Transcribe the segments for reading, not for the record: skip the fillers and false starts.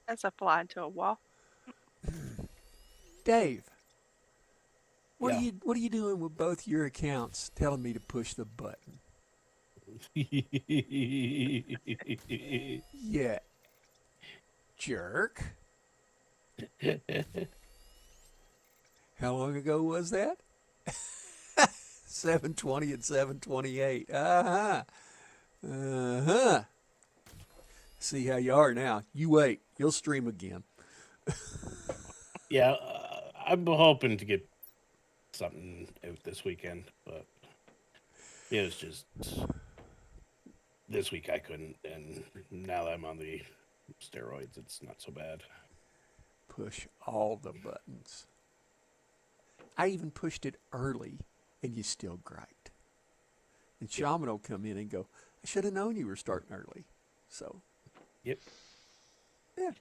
That's a fly into a wall. Dave, Yeah. what are you doing with both your accounts telling me to push the button? Yeah, jerk. How long ago was that? 7:20 and 7:28. Uh-huh. Uh-huh. See how you are now. You wait. You'll stream again. Yeah, I'm hoping to get something out this weekend, but it was just this week I couldn't, and now that I'm on the steroids, it's not so bad. Push all the buttons. I even pushed it early, and you still griped. And Yep. Shaman will come in and go, I should have known you were starting early. So, Yep. yeah.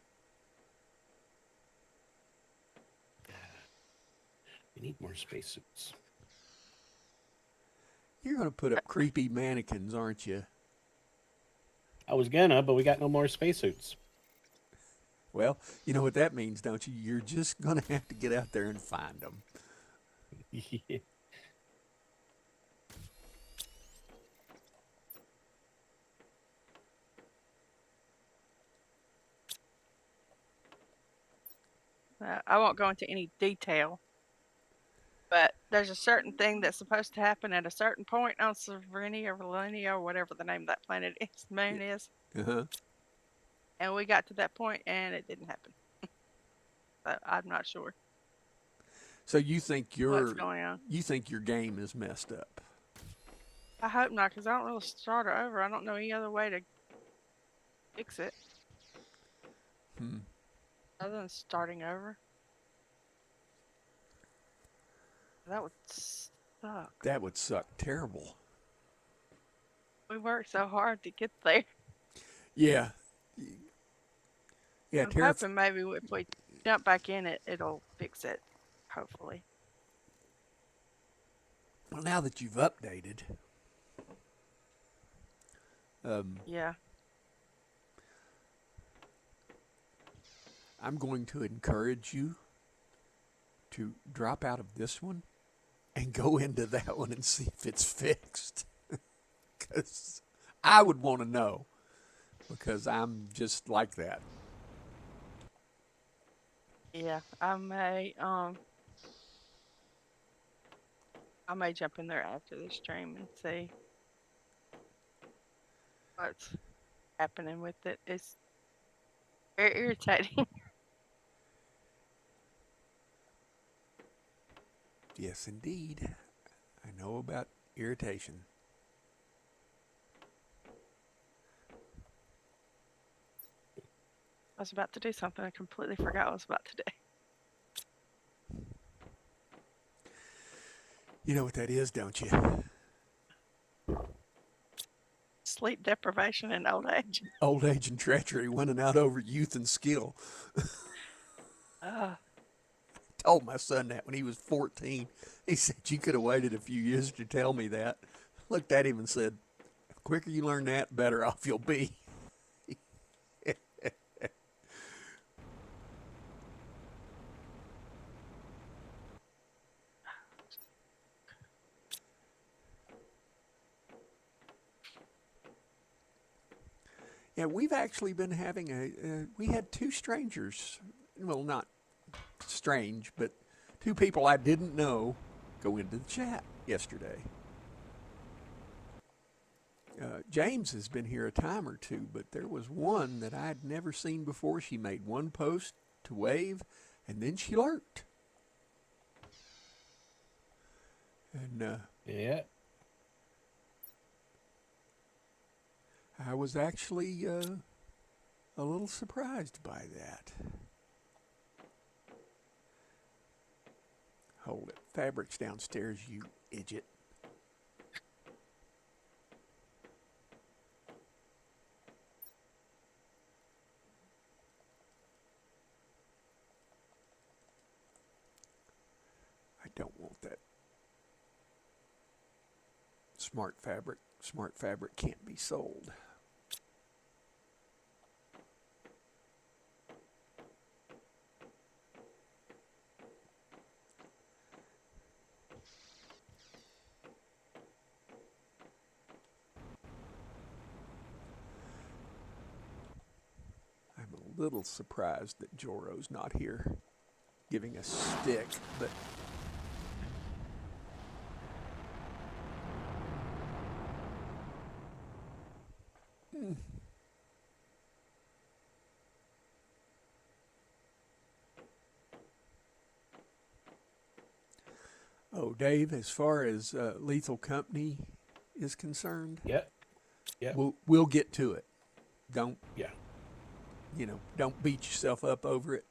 We need more spacesuits. You're going to put up creepy mannequins, aren't you? I was gonna, but we got no more spacesuits. Well, you know what that means, don't you? You're just going to have to get out there and find them. Yeah. I won't go into any detail, but there's a certain thing that's supposed to happen at a certain point on Serenity or Valenia or whatever the name of that planet is, moon is, Uh-huh. and we got to that point and it didn't happen. So I'm not sure So what's going on. you think your game is messed up. I hope not, because I don't really start it over. I don't know any other way to fix it Hmm. other than starting over. That would suck. That would suck terrible. We worked so hard to get there. Yeah. Yeah, I'm terrif- hoping maybe if we jump back in it, it'll fix it. Hopefully. Well, now that you've updated, um, Yeah. I'm going to encourage you to drop out of this one and go into that one and see if it's fixed. Because I would want to know, because I'm just like that. Yeah. I may jump in there after the stream and see what's happening with it. It's very irritating. Yes, indeed. I know about irritation. I was about to do something I completely forgot I was about to do. You know what that is, don't you? Sleep deprivation and old age. Old age and treachery winning out over youth and skill. Uh, Told my son that when he was 14. He said, you could have waited a few years to tell me that. Looked at him and said, the quicker you learn that, better off you'll be. Yeah, we've actually been having we had two strangers, well, not strange, but two people I didn't know go into the chat yesterday. James has been here a time or two, but there was one that I had never seen before. She made one post to wave, and then she lurked. And Yeah. I was actually a little surprised by that. Hold it. Fabric's downstairs, you idiot. I don't want that. Smart fabric. Smart fabric can't be sold. little surprised that Joro's not here giving us stick, but oh, Dave, as far as Lethal Company is concerned, Yeah. Yeah. we'll get to it. Don't Yeah. don't beat yourself up over it.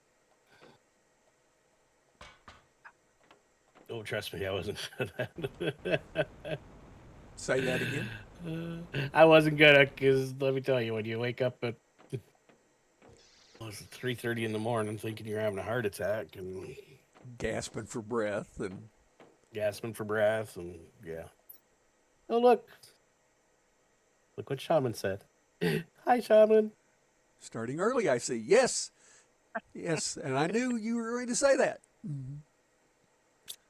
Oh, trust me, I wasn't. Say that again. I wasn't gonna, because let me tell you, when you wake up at 3:30 in the morning thinking you're having a heart attack and Gasping for breath and gasping for breath, and yeah. Oh, look what Shaman said. Hi, Shaman. starting early, I see. Yes, yes, and I knew you were going to say that.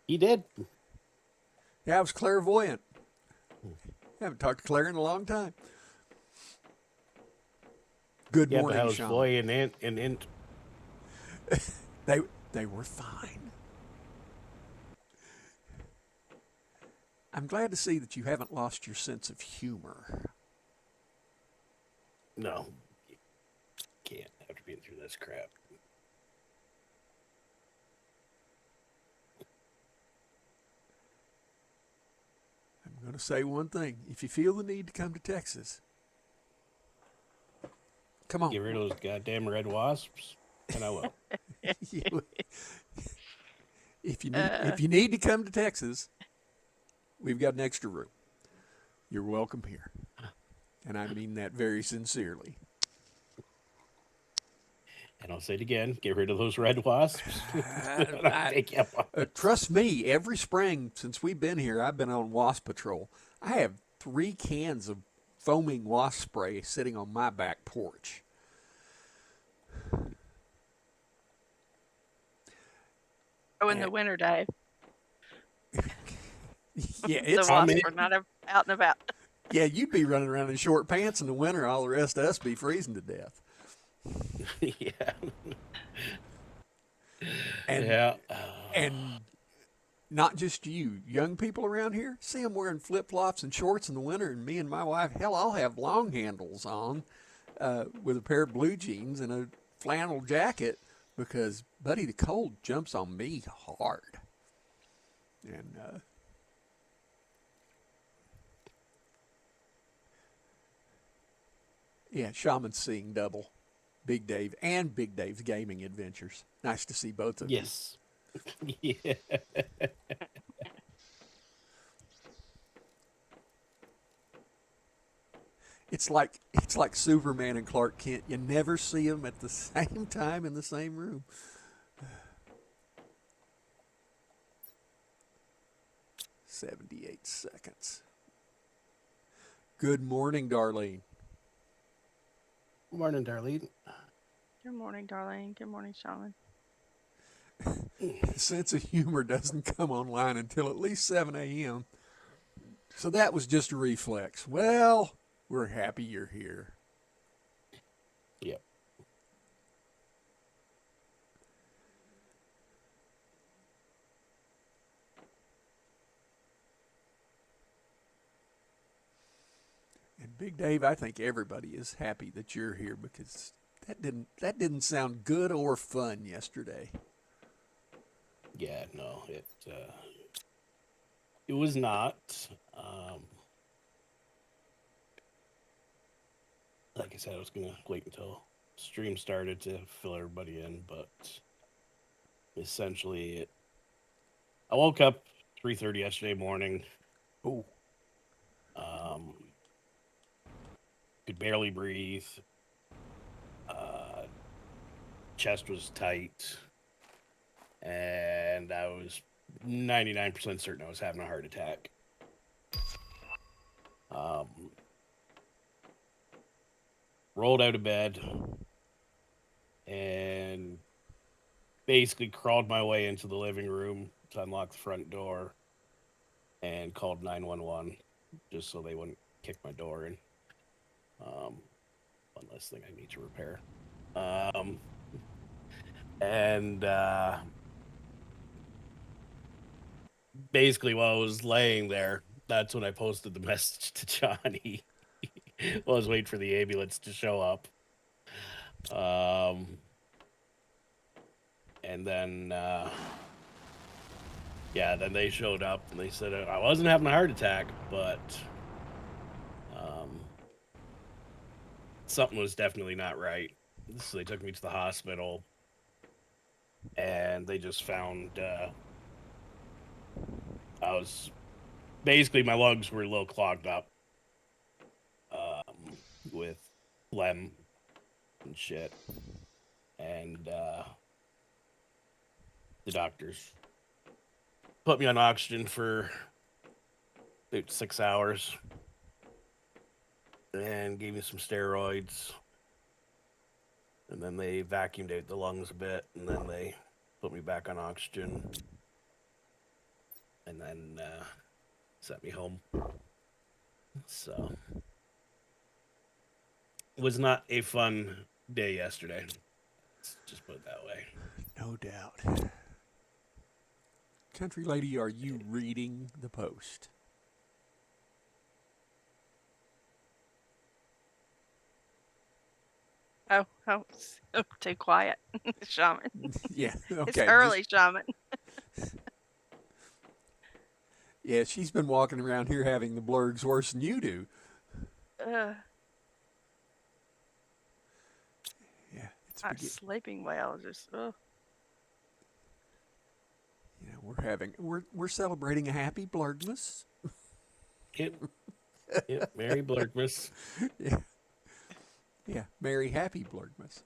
He did. Yeah, I was clairvoyant. I haven't talked to Claire in a long time. Good Yeah, but morning, how's Sean. Voy and Int? They were fine. I'm glad to see that you haven't lost your sense of humor. No, you can't after being through this crap. I'm going to say one thing. If you feel the need to come to Texas, come on. Get rid of those goddamn red wasps, and I will. If you need to come to Texas, we've got an extra room. You're welcome here. And I mean that very sincerely. And I'll say it again: get rid of those red wasps. I'll take you up on it. Trust me, every spring since we've been here, I've been on wasp patrol. I have 3 cans of foaming wasp spray sitting on my back porch. Oh, in the winter, Dave. Yeah, The it's wasps are not out and about. yeah, you'd be running around in short pants in the winter. All the rest of us be freezing to death. Yeah. And Yeah. and not just you, young people around here, see them wearing flip flops and shorts in the winter, and me and my wife, hell, I'll have long handles on with a pair of blue jeans and a flannel jacket because, buddy, the cold jumps on me hard. And yeah, Shaman's seeing double. Big Dave and Big Dave's gaming adventures. Nice to see both of you. Yes. Yeah. It's like Superman and Clark Kent. You never see them at the same time in the same room. 78 seconds. Good morning, Darlene. Good morning, Darlene. Good morning, Darlene. Good morning, Shaman. Sense of humor doesn't come online until at least 7 a.m. So that was just a reflex. Well, we're happy you're here. Yep. And Big Dave, I think everybody is happy that you're here because that didn't sound good or fun yesterday. Yeah, no, it was not. Like I said, I was gonna wait until stream started to fill everybody in, but essentially, I woke up 3:30 yesterday morning. Oh, Could barely breathe. Chest was tight, and I was 99% certain I was having a heart attack. Rolled out of bed and basically crawled my way into the living room to unlock the front door and called 911 just so they wouldn't kick my door in. One less thing I need to repair. Um, and basically, while I was laying there, that's when I posted the message to Johnny. While I was waiting for the ambulance to show up. Um, and then, yeah, then they showed up and they said I wasn't having a heart attack, but um, something was definitely not right. So they took me to the hospital, and they just found I was basically my lungs were a little clogged up with phlegm and shit, and the doctors put me on oxygen for about 6 hours and gave me some steroids, and then they vacuumed out the lungs a bit, and then they put me back on oxygen, and then sent me home. So it was not a fun day yesterday. Let's just put it that way. No doubt. Country lady, are you reading the Post? Oh, oh, too quiet, Shaman. Yeah. It's Okay. early, Shaman. Yeah, she's been walking around here having the blurgs worse than you do. Uh, Yeah, it's not sleeping well. Just, you know, we're celebrating a happy blurgmas. Yep, Merry Blurkmas. Yeah. Yeah, merry happy blurgmas.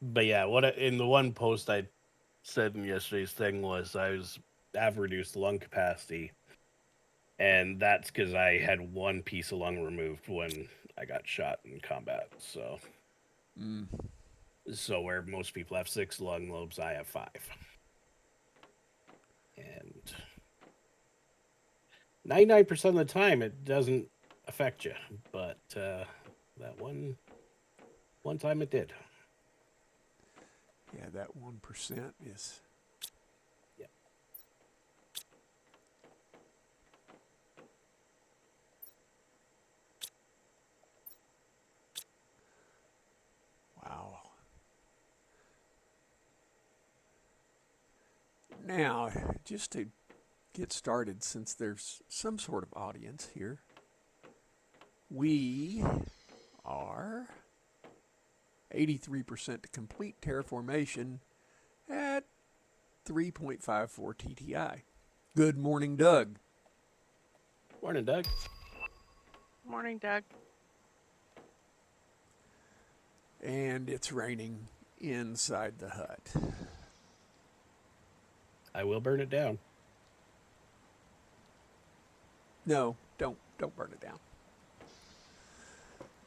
But yeah, in the one post I said in yesterday's thing was I've reduced lung capacity, and that's because I had one piece of lung removed when I got shot in combat. So where most people have 6 lung lobes, I have 5, and 99% of the time it doesn't affect you, but that one time it did. Yeah, that 1% is. Yeah. Wow. Now, just to get started, since there's some sort of audience here, we are 83% to complete terraformation at 3.54 TTI. Good morning, Doug. Morning, Doug. morning, Doug. And it's raining inside the hut. I will burn it down. No, don't burn it down.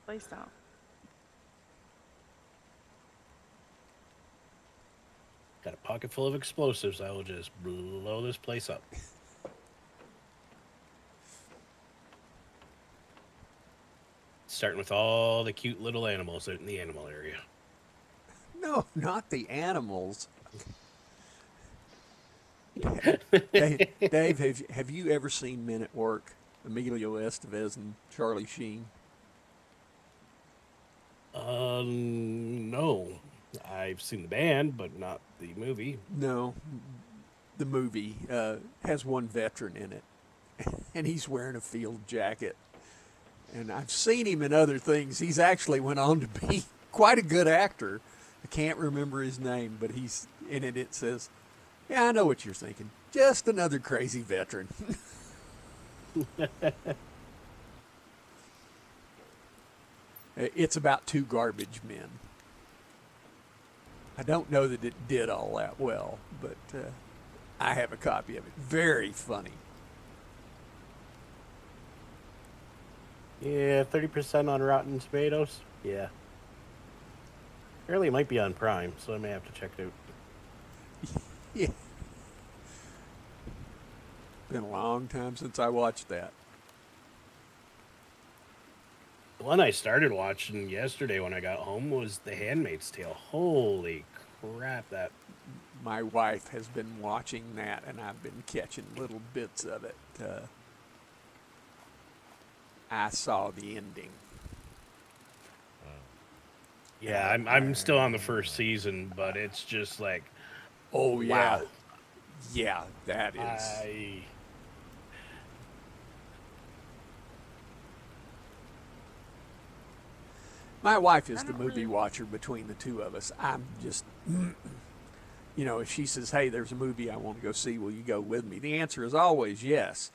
Please don't. Got a pocket full of explosives. I will just blow this place up. Starting with all the cute little animals out in the animal area. No, not the animals. Dave, have you ever seen Men at Work? Emilio Estevez and Charlie Sheen? No. I've seen the band, but not the movie. No, the movie has one veteran in it, and he's wearing a field jacket. And I've seen him in other things. He's actually went on to be quite a good actor. I can't remember his name, but he's in it. It says, "Yeah, I know what you're thinking. Just another crazy veteran." It's about 2 garbage men. I don't know that it did all that well, but I have a copy of it. Very funny. Yeah, 30% on Rotten Tomatoes. Yeah. Apparently, it might be on Prime, so I may have to check it out. Yeah. been a long time since I watched that. The one I started watching yesterday when I got home was The Handmaid's Tale. Holy crap, that My wife has been watching that, and I've been catching little bits of it. I saw the ending. yeah, I'm still on the first season, but it's just like Oh yeah, wow. yeah, that is. I My wife I is the don't movie really. watcher between the two of us. I'm just, if she says, "Hey, there's a movie I want to go see. Will you go with me?" The answer is always yes.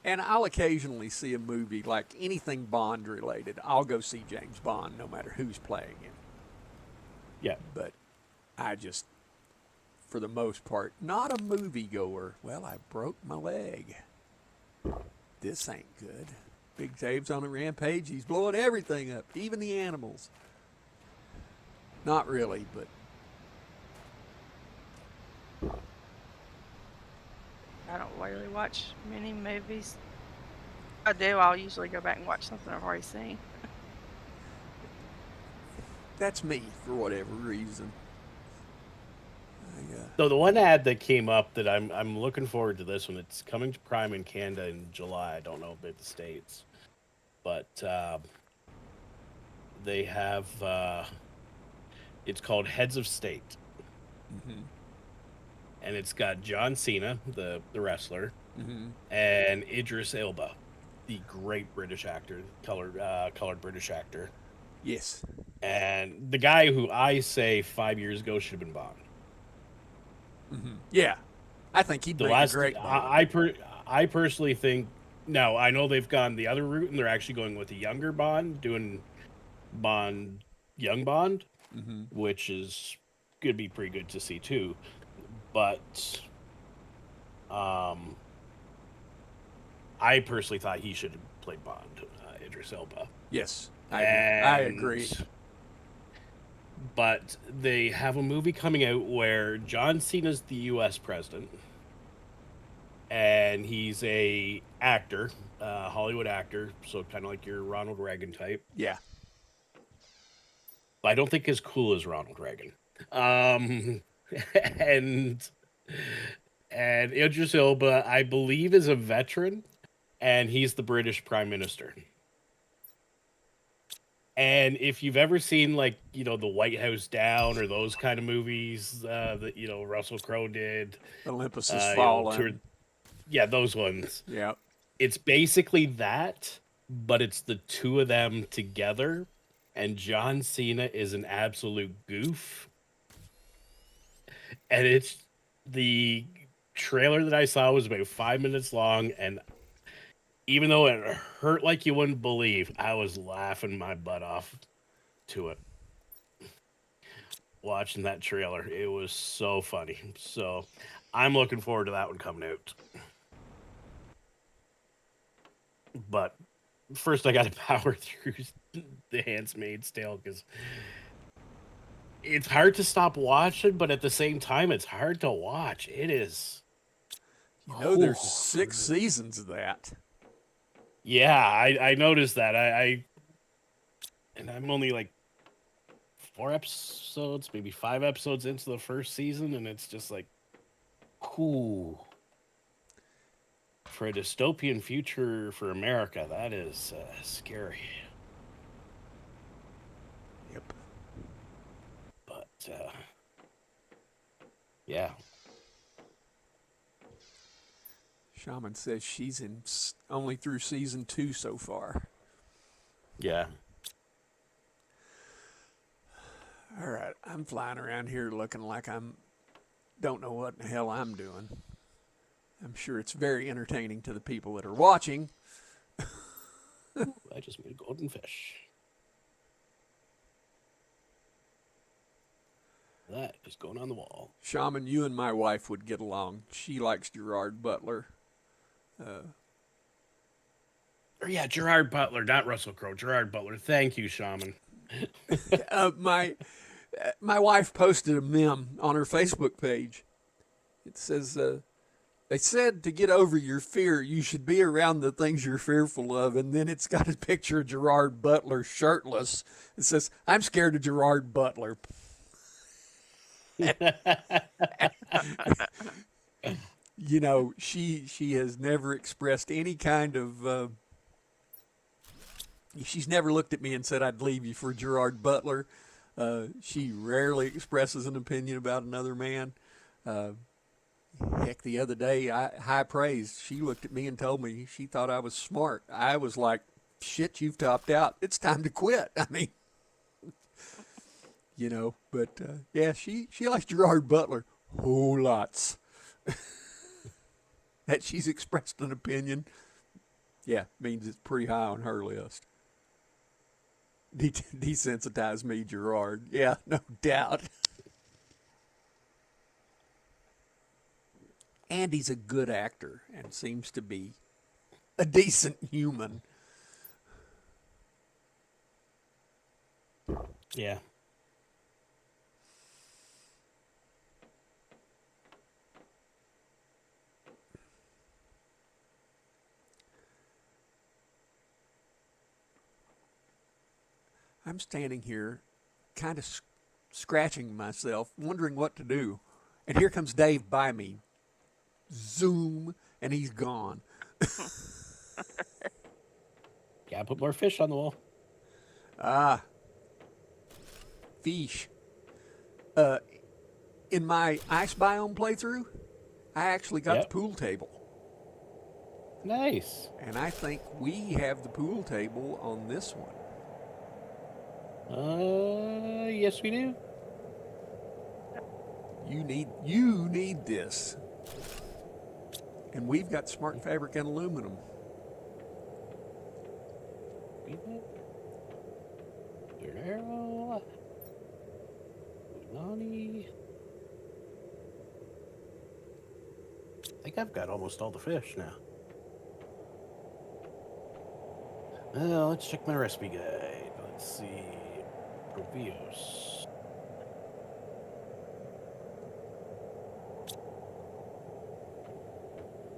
And I'll occasionally see a movie like anything Bond related. I'll go see James Bond no matter who's playing him. yeah. But I just, for the most part, not a moviegoer. Well, I broke my leg. This ain't good. Big Dave's on a rampage. He's blowing everything up, even the animals. Not really, but I don't really watch many movies. I do. I'll usually go back and watch something I've already seen. that's me for whatever reason. I, So the one ad that came up that I'm looking forward to this one. It's coming to Prime in Canada in July. I don't know about the States, but they have it's called Heads of State, mm-hmm, and it's got John Cena, the wrestler, mm-hmm. and Idris Elba, the great British actor, colored British actor, Yes. and the guy who I say 5 years ago should have been Bond. Mm-hmm. Yeah. I think he'd The make a last great Bond. I personally think now I know they've gone the other route and they're actually going with a younger Bond, doing Bond young Bond, Mm-hmm. which is gonna be pretty good to see too. But um, I personally thought he should have played Bond, Idris Elba, Yes. I agree. and but they have a movie coming out where John Cena's the U.S. president, and he's a actor, Hollywood actor, so kind of like your Ronald Reagan type. Yeah. But I don't think as cool as Ronald Reagan. Um, and and Idris Elba, I believe, is a veteran, and he's the British Prime Minister. And if you've ever seen like the White House Down or those kind of movies that Russell Crowe did, Olympus has tour, fallen. yeah, those ones. Yeah. It's basically that, but it's the two of them together, and John Cena is an absolute goof. And it's the trailer that I saw was about 5 minutes long, and even though it hurt like you wouldn't believe, I was laughing my butt off to it. Watching that trailer, it was so funny. So I'm looking forward to that one coming out. But first, I got to power through the Handmaid's Tale because it's hard to stop watching, but at the same time, it's hard to watch. It is. There's 6 seasons of that. Yeah, I noticed that. And I'm only like 4 episodes, maybe 5 episodes into the first season, and it's just like, ooh. For a dystopian future for America, that is scary. Yep. But yeah, Shaman says she's only through season 2 so far. yeah. All right, I'm flying around here looking like don't know what the hell I'm doing. I'm sure it's very entertaining to the people that are watching. Ooh, I just made a golden fish. That is going on the wall. Shaman, you and my wife would get along. She likes Gerard Butler. Or yeah, Gerard Butler, not Russell Crowe. Gerard Butler. Thank you, Shaman. My wife posted a meme on her Facebook page. It says, They said to get over your fear, you should be around the things you're fearful of. And then it's got a picture of Gerard Butler shirtless. It says, I'm scared of Gerard Butler. You know, she has never expressed any kind of. She's never looked at me and said, I'd leave you for Gerard Butler. She rarely expresses an opinion about another man. Uh, Heck, the other day, high praise. She looked at me and told me she thought I was smart. I was like, shit, you've topped out. It's time to quit. I mean, you know, but yeah, she likes Gerard Butler. Whole lots. That she's expressed an opinion, yeah, means it's pretty high on her list. Desensitize me, Gerard. Yeah, no doubt. And he's a good actor and seems to be a decent human. Yeah. I'm standing here kind of scratching myself, wondering what to do. And here comes Dave by me. Zoom, and he's gone. Gotta put more fish on the wall. Ah, fish. In my ice biome playthrough, I actually got the Yep. pool table. Nice. And I think we have the pool table on this one. Yes, we do. You need this. And we've got smart fabric and aluminum. Arrow. Nani. I think I've got almost all the fish now. Let's check my recipe guide. Let's see. Provios.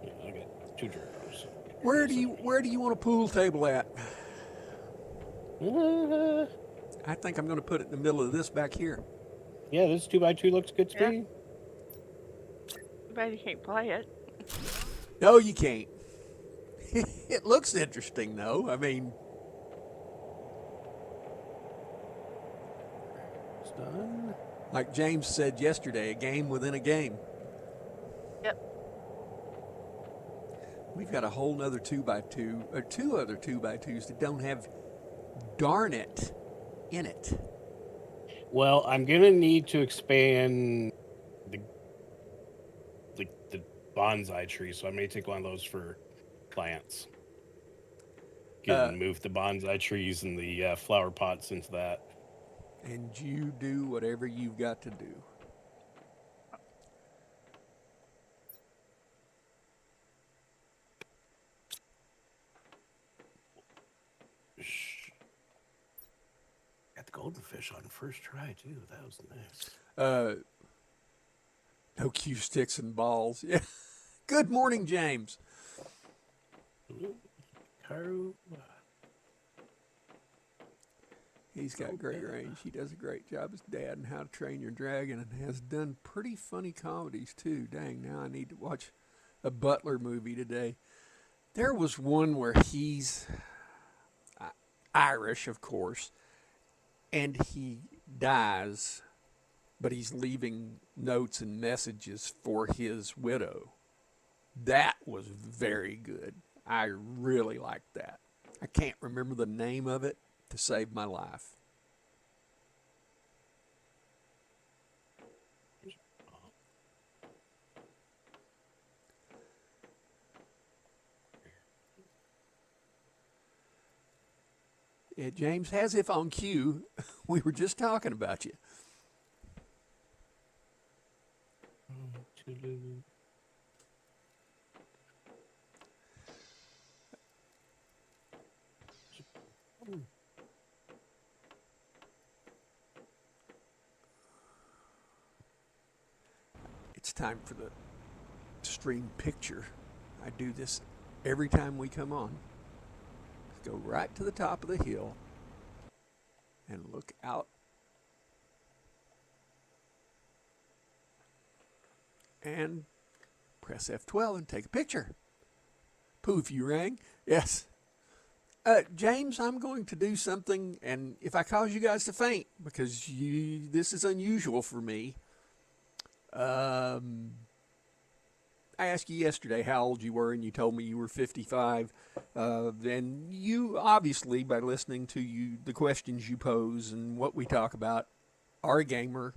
Yeah, I got 2 jars. Where do you want a pool table at? I think I'm going to put it in the middle of this back here. Yeah, this 2x2 looks good to Yeah. me. Too bad you can't play it. No, you can't. It looks interesting, though. I mean, It's done. like James said yesterday, a game within a game. Yep. We've got a whole nother 2x2, or 2 other 2x2s that don't have darn it in it. Well, I'm gonna need to expand the bonsai tree, so I may take one of those for plants. Move the bonsai trees and the flower pots into that. And you do whatever you've got to do. Got the golden fish on first try too. That was nice. No cue sticks and balls. Yeah. Good morning, James. Karu. He's got great range. He does a great job as dad in How to Train Your Dragon and has done pretty funny comedies too. Dang, now I need to watch a Butler movie today. There was one where he's Irish, of course, and he dies, but he's leaving notes and messages for his widow. That was very good. I really liked that. I can't remember the name of it to save my life. Yeah, James, as if on cue, we were just talking about you. It's time for the screen picture. I do this every time we come on. Go right to the top of the hill and look out and press F12 and take a picture. Poof, you rang? Yes. James, I'm going to do something, and if I cause you guys to faint, because this is unusual for me, I asked you yesterday how old you were, and you told me you were 55. And you obviously, by listening to the questions you pose and what we talk about, are a gamer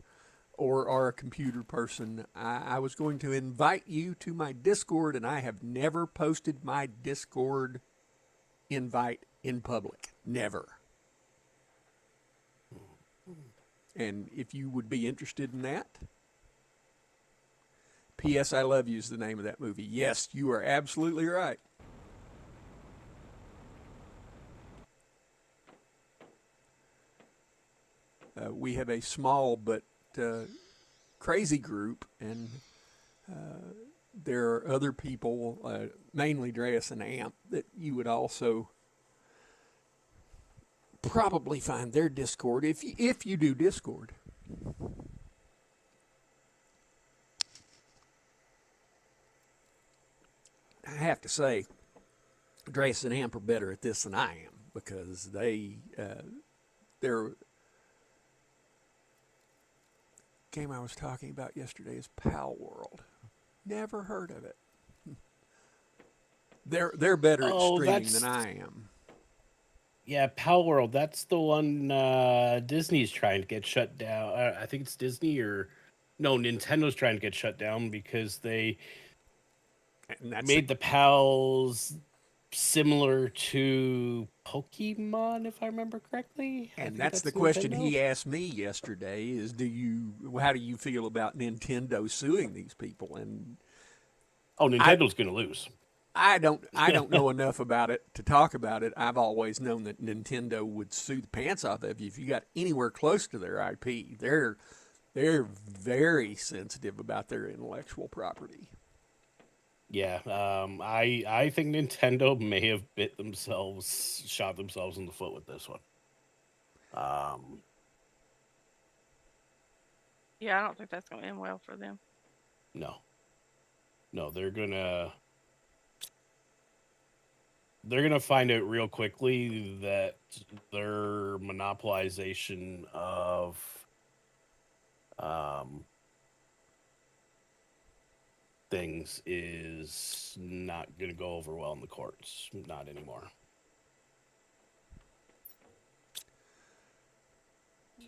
or are a computer person. I was going to invite you to my Discord, and I have never posted my Discord invite in public. Never. And if you would be interested in that, P.S. I Love You is the name of that movie. Yes, you are absolutely right. We have a small but crazy group, and there are other people, mainly Dreas and Amp, that you would also probably find their Discord if you do Discord. I have to say, Dreas and Amp are better at this than I am, because they're game I was talking about yesterday is Pal World. Never heard of it. They're better at streaming than I am. Yeah, Pal World. That's the one Disney's trying to get shut down. I think it's Disney or no, Nintendo's trying to get shut down because they made the Pals similar to Pokemon, if I remember correctly. And that's the question he asked me yesterday: is how do you feel about Nintendo suing these people? And Nintendo's going to lose. I don't know enough about it to talk about it. I've always known that Nintendo would sue the pants off of you if you got anywhere close to their IP. They're very sensitive about their intellectual property. Yeah, I think Nintendo may have shot themselves in the foot with this one. Yeah, I don't think that's going to end well for them. No, they're gonna find out real quickly that their monopolization of things is not going to go over well in the courts. Not anymore.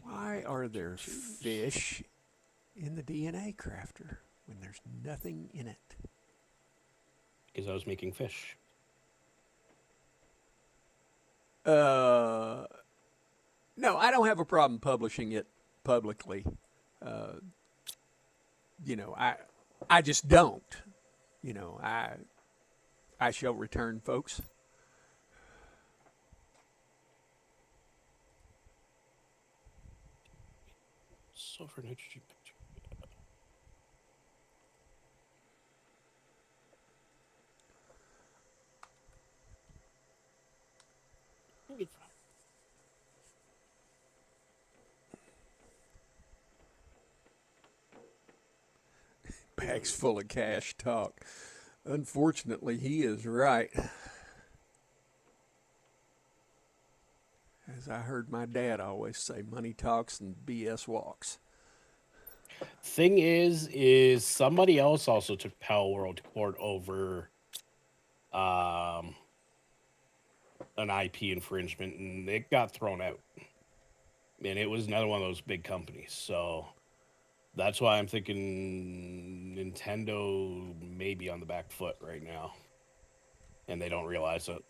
Why are there fish in the DNA crafter when there's nothing in it? Because I was making fish. No, I don't have a problem publishing it publicly. I just don't. I shall return, folks. Sulfur nitrogen picture. Bags full of cash talk. Unfortunately, he is right. As I heard my dad always say, money talks and BS walks. Thing is somebody else also took Pal World to court over an IP infringement, and it got thrown out. And it was another one of those big companies. So that's why I'm thinking Nintendo may be on the back foot right now. And they don't realize it.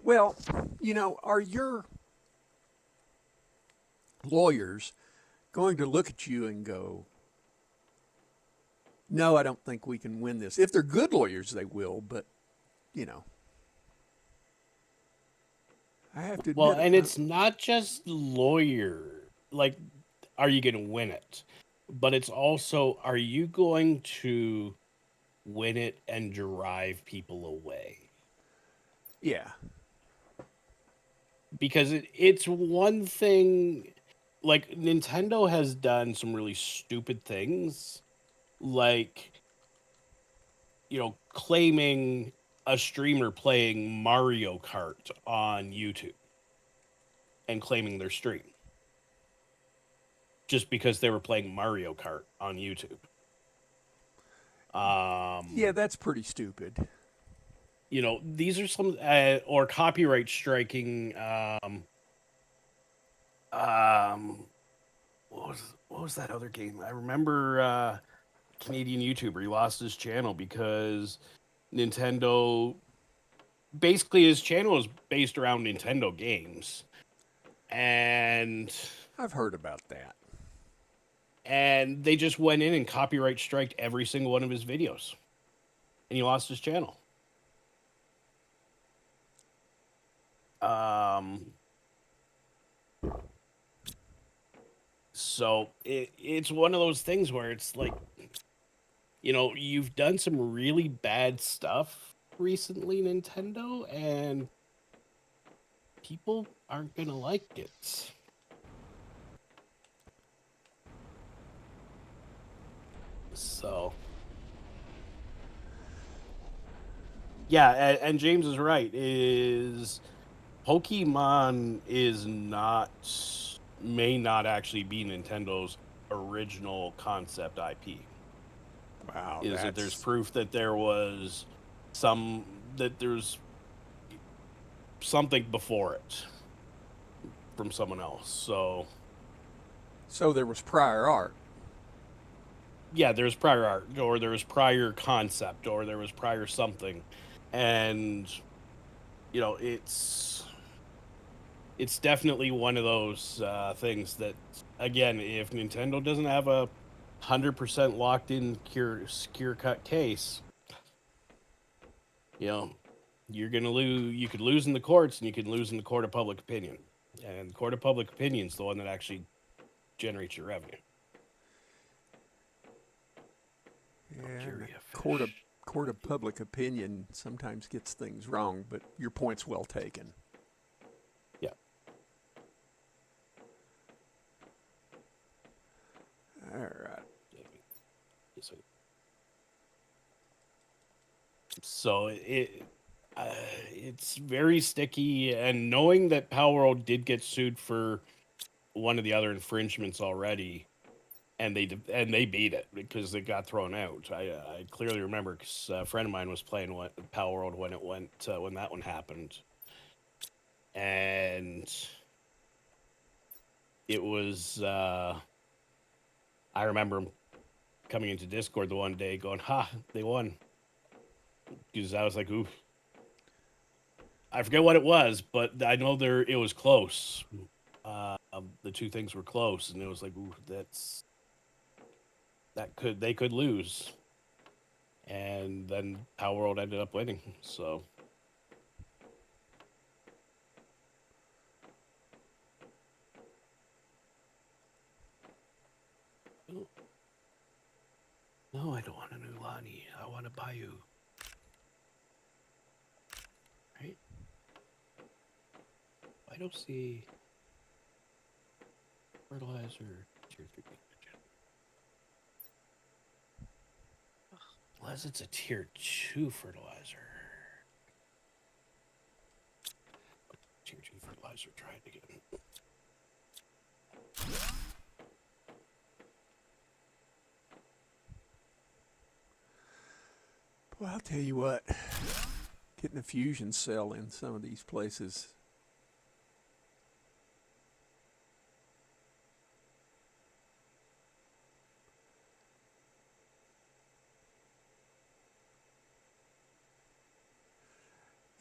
Well, are your lawyers going to look at you and go, no, I don't think we can win this? If they're good lawyers, they will, but, I have to admit. Well, and it's not just lawyer. Like, are you going to win it? but it's also, are you going to win it and drive people away? Yeah. Because it's one thing, like Nintendo has done some really stupid things, like, claiming a streamer playing Mario Kart on YouTube and claiming their stream just because they were playing Mario Kart on YouTube. Yeah, that's pretty stupid. These are some or copyright striking. Um, what was that other game? I remember Canadian YouTuber. He lost his channel because Nintendo. Basically, his channel is based around Nintendo games, and I've heard about that. they just went in and copyright striked every single one of his videos, and he lost his channel. So it's one of those things where it's like, you've done some really bad stuff recently, Nintendo, and people aren't gonna like it. So, yeah, and James is right. Is Pokemon may not actually be Nintendo's original concept IP. Wow, Is that there's that's proof that there's something before it from someone else. so there was prior art. Yeah, there's prior art, or there was prior concept, or there was prior something, and it's definitely one of those things that, again, if Nintendo doesn't have a 100% locked in secure cut case, you know you're gonna lose. You could lose in the courts, and you could lose in the court of public opinion, and the court of public opinion is the one that actually generates your revenue. Yeah, and the Curia fish. court of public opinion sometimes gets things wrong, but your point's well taken. Yeah. All right. So it's very sticky, and knowing that Power World did get sued for one of the other infringements already, and they beat it because it got thrown out. I clearly remember because a friend of mine was playing Power World when it went when that one happened, and it was. I remember him coming into Discord the one day going, "Ha, they won," because I was like, "Ooh." I forget what it was, but I know it was close. The two things were close, and it was like, ooh, they could lose, and then Power World ended up winning. So, no, I don't want a new Lonnie. I want a Bayou. Right? I don't see fertilizer tier 3. Unless it's a tier 2 fertilizer. Tier 2 fertilizer, try it again. Well, I'll tell you what, getting a fusion cell in some of these places.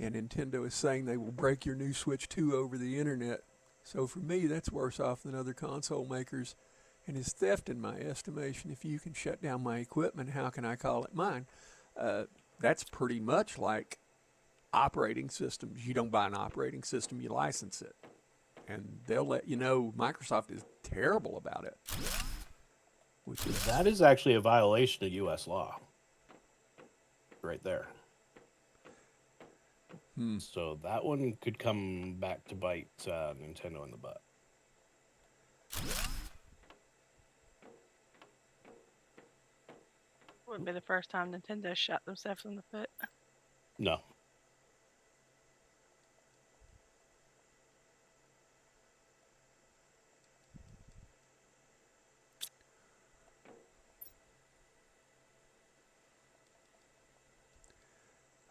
And Nintendo is saying they will break your new Switch 2 over the internet. So for me, that's worse off than other console makers and is theft in my estimation. If you can shut down my equipment, how can I call it mine? That's pretty much like operating systems. You don't buy an operating system, you license it. And they'll let you know Microsoft is terrible about it. which is That is actually a violation of U.S. law. Right there. So that one could come back to bite Nintendo in the butt. Wouldn't be the first time Nintendo shot themselves in the foot. No.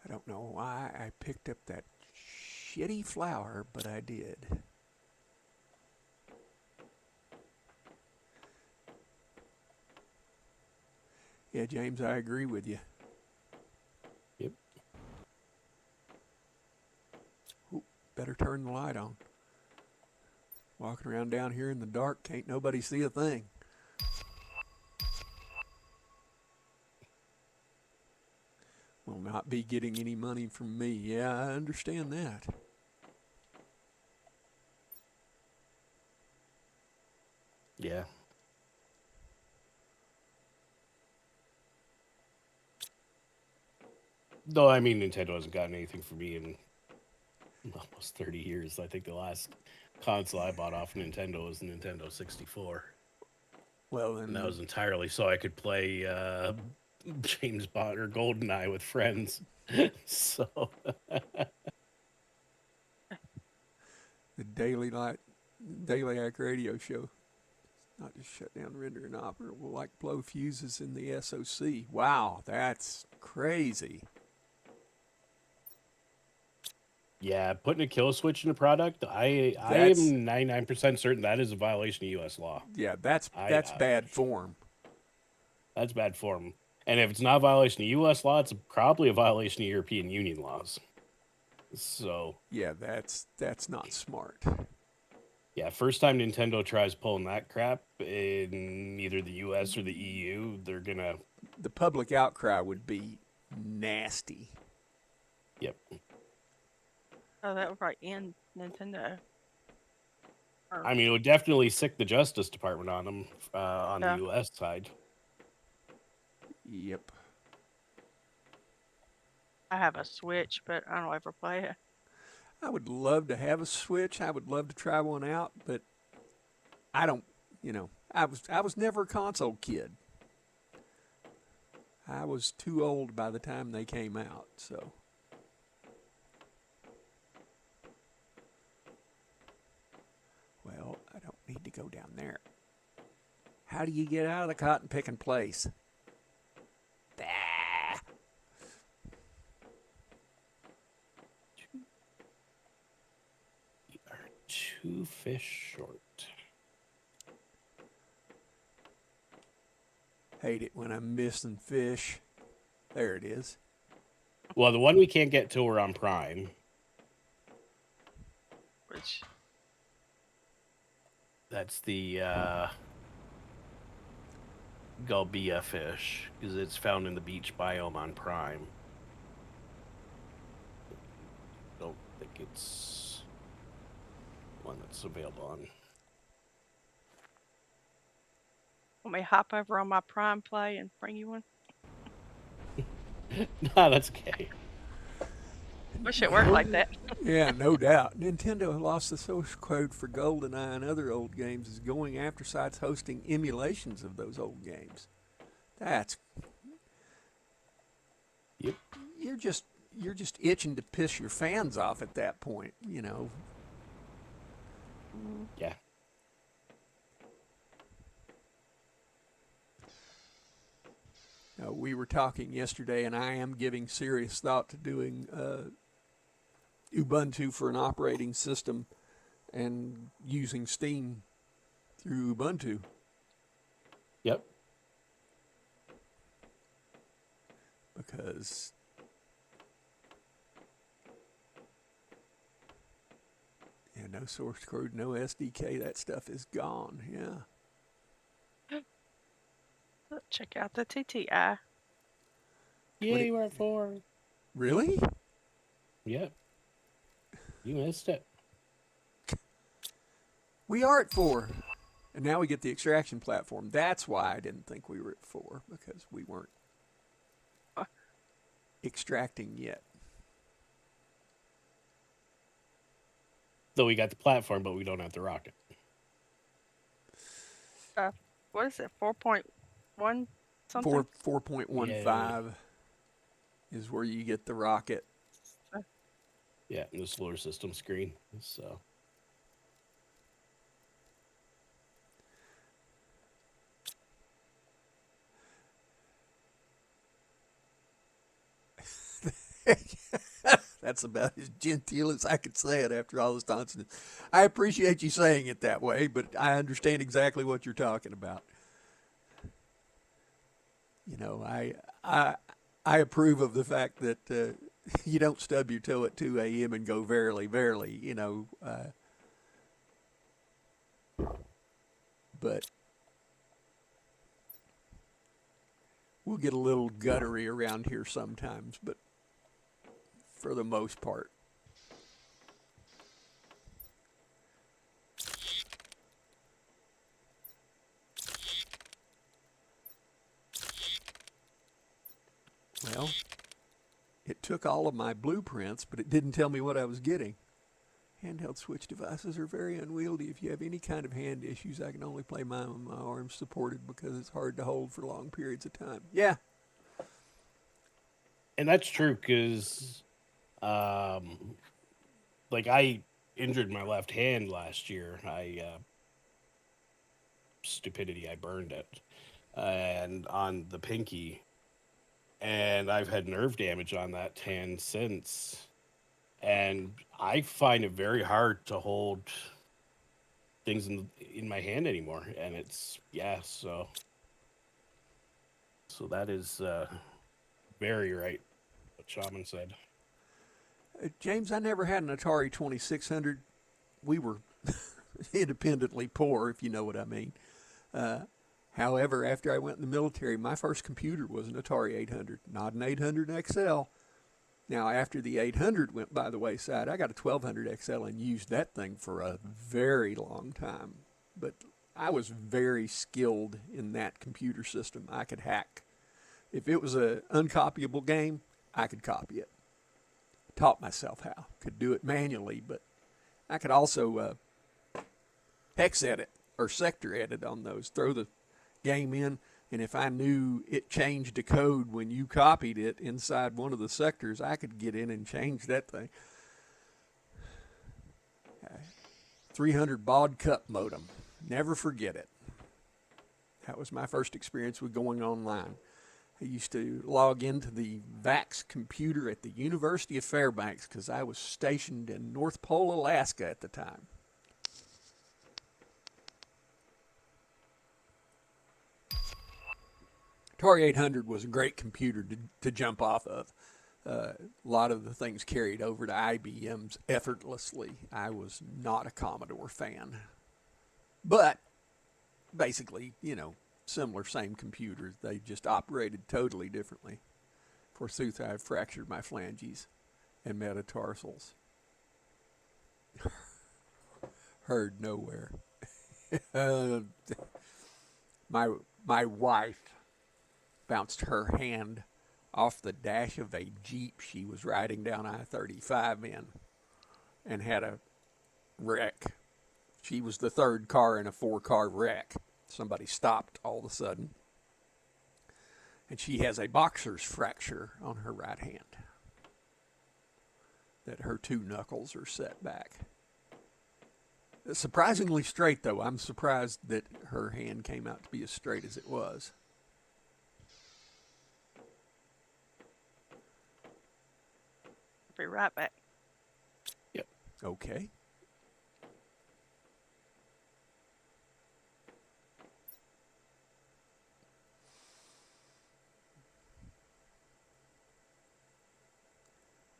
I don't know why I picked up that shitty flower, but I did. Yeah, James, I agree with you. Yep. Ooh, better turn the light on. Walking around down here in the dark, can't nobody see a thing. Will not be getting any money from me. Yeah, I understand that. Yeah. Though, I mean, Nintendo hasn't gotten anything from me in almost 30 years. I think the last console I bought off Nintendo was the Nintendo 64. Well, And that was entirely so I could play James Bond or GoldenEye with friends. So the Daily Act radio show. Not just shut down render inoperable like blow fuses in the SOC. Wow, that's crazy. yeah, putting a kill switch in a product, I That's am 99% certain that is a violation of U.S. law. yeah, that's I bad form. That's bad form. And if it's not a violation of U.S. law, it's probably a violation of European Union laws. So Yeah, that's not smart. yeah, first time Nintendo tries pulling that crap in either the U.S. or the EU, they're gonna. The public outcry would be nasty. Yep. Oh, that would probably end Nintendo. I mean, it would definitely sick the Justice Department on them on Yeah. the U.S. side. Yep. I have a Switch, but I don't ever play it. I would love to have a Switch. I would love to try one out, but I don't, I was never a console kid. I was too old by the time they came out, so. Well, I don't need to go down there. How do you get out of the cotton picking place? Ah. We are 2 fish short. Hate it when I'm missing fish. There it is. Well, the one we can't get till we're on Prime. Which That's the Galbia fish, because it's found in the beach biome on Prime. Don't think it's one that's available on. want me to hop over on my Prime Play and bring you one? No, that's okay. Wish it worked like that. Yeah, no doubt. Nintendo lost the source code for GoldenEye and other old games is going after sites hosting emulations of those old games. That's Yep. You're just itching to piss your fans off at that point, Yeah. We were talking yesterday, and I am giving serious thought to doing Ubuntu for an operating system and using Steam through Ubuntu. Yep. Because no source code, no SDK, that stuff is gone. Yeah. Check out the TTI. Yay, we're at 4. Really? Yep. You missed it. We are at 4. And now we get the extraction platform. That's why I didn't think we were at 4, because we weren't Uh, extracting yet. Though we got the platform, but we don't have the rocket. uh, what is it? 4.1 something? Yeah, 4.15 is where you get the rocket. Uh, yeah, in the solar system screen. So That's about as genteel as I could say it after all this nonsense. I appreciate you saying it that way, but I understand exactly what you're talking about. You know, I approve of the fact that you don't stub your toe at 2 a.m. and go verily, verily. You know, but we'll get a little guttery around here sometimes. But for the most part, well, it took all of my blueprints, but it didn't tell me what I was getting. Handheld Switch devices are very unwieldy. If you have any kind of hand issues, I can only play mine with my arms supported because it's hard to hold for long periods of time. Yeah. and that's true because, like I injured my left hand last year. I stupidity, I burned it, and on the pinky, and I've had nerve damage on that hand since. And I find it very hard to hold things in my hand anymore. And it's yeah, so that is very right what Shaman said. James, I never had an Atari 2600. We were independently poor, if you know what I mean. However, after I went in the military, my first computer was an Atari 800, not an 800 XL. Now, after the 800 went by the wayside, I got a 1200 XL and used that thing for a very long time. But I was very skilled in that computer system. I could hack. If it was an uncopyable game, I could copy it. Taught myself how. Could do it manually, but I could also hex edit or sector edit on those. Throw the game in, and if I knew it changed the code when you copied it inside one of the sectors, I could get in and change that thing. 300 baud cup modem. Never forget it. That was my first experience with going online. I used to log into the VAX computer at the University of Fairbanks because I was stationed in North Pole, Alaska at the time. Atari 800 was a great computer to jump off of. A lot of the things carried over to IBM's effortlessly. I was not a Commodore fan. But basically, you know, similar, same computers. They just operated totally differently. Forsooth, I've fractured my phalanges and metatarsals. Heard nowhere. uh, my wife bounced her hand off the dash of a Jeep she was riding down I-35 in and had a wreck. She was the third car in a 4-car wreck. Somebody stopped all of a sudden. And she has a boxer's fracture on her right hand. That her 2 knuckles are set back. Surprisingly straight, though. I'm surprised that her hand came out to be as straight as it was. Be right back. Yep. Okay.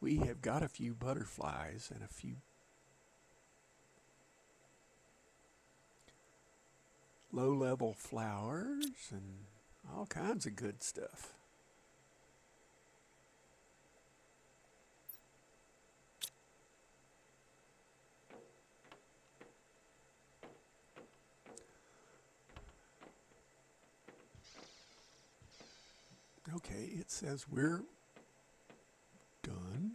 We have got a few butterflies and a few low-level flowers and all kinds of good stuff. Okay, it says we're done.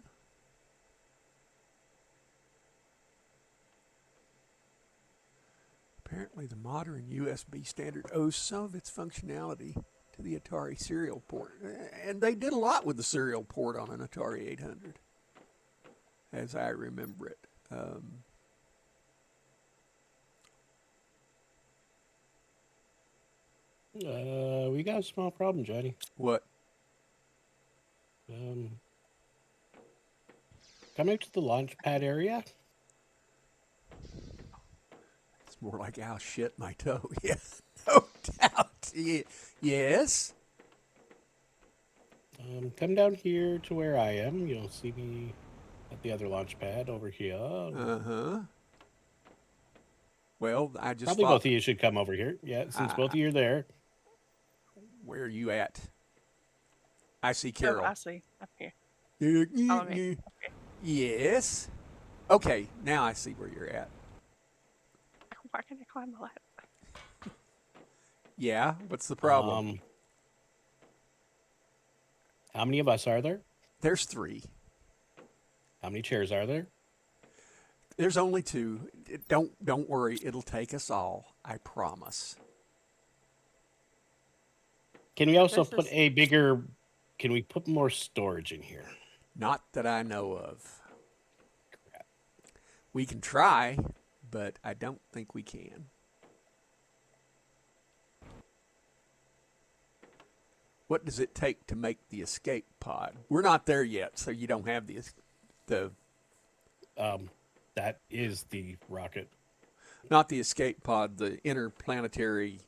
Apparently, the modern USB standard owes some of its functionality to the Atari serial port. And they did a lot with the serial port on an Atari 800, as I remember it. We got a small problem, Johnny. What? Come out to the launch pad area. It's more like, ow, shit, my toe. Yeah, no doubt. Yes? Come down here to where I am. You'll see me at the other launch pad over here. Uh-huh. Well, I just Probably thought, both of you should come over here. Yeah, since both of you are there. where are you at? I see Oh, Carol. I see. Up here. Yeah, Follow me. Okay. Yes. Okay, now I see where you're at. Why can't I climb the ladder? Yeah, what's the problem? How many of us are there? There's 3. How many chairs are there? There's only 2. Don't worry, it'll take us all. I promise. Can we also This put is- a bigger? Can we put more storage in here? Not that I know of. Crap. We can try, but I don't think we can. What does it take to make the escape pod? We're not there yet, so you don't have the That is the rocket. not the escape pod, the interplanetary.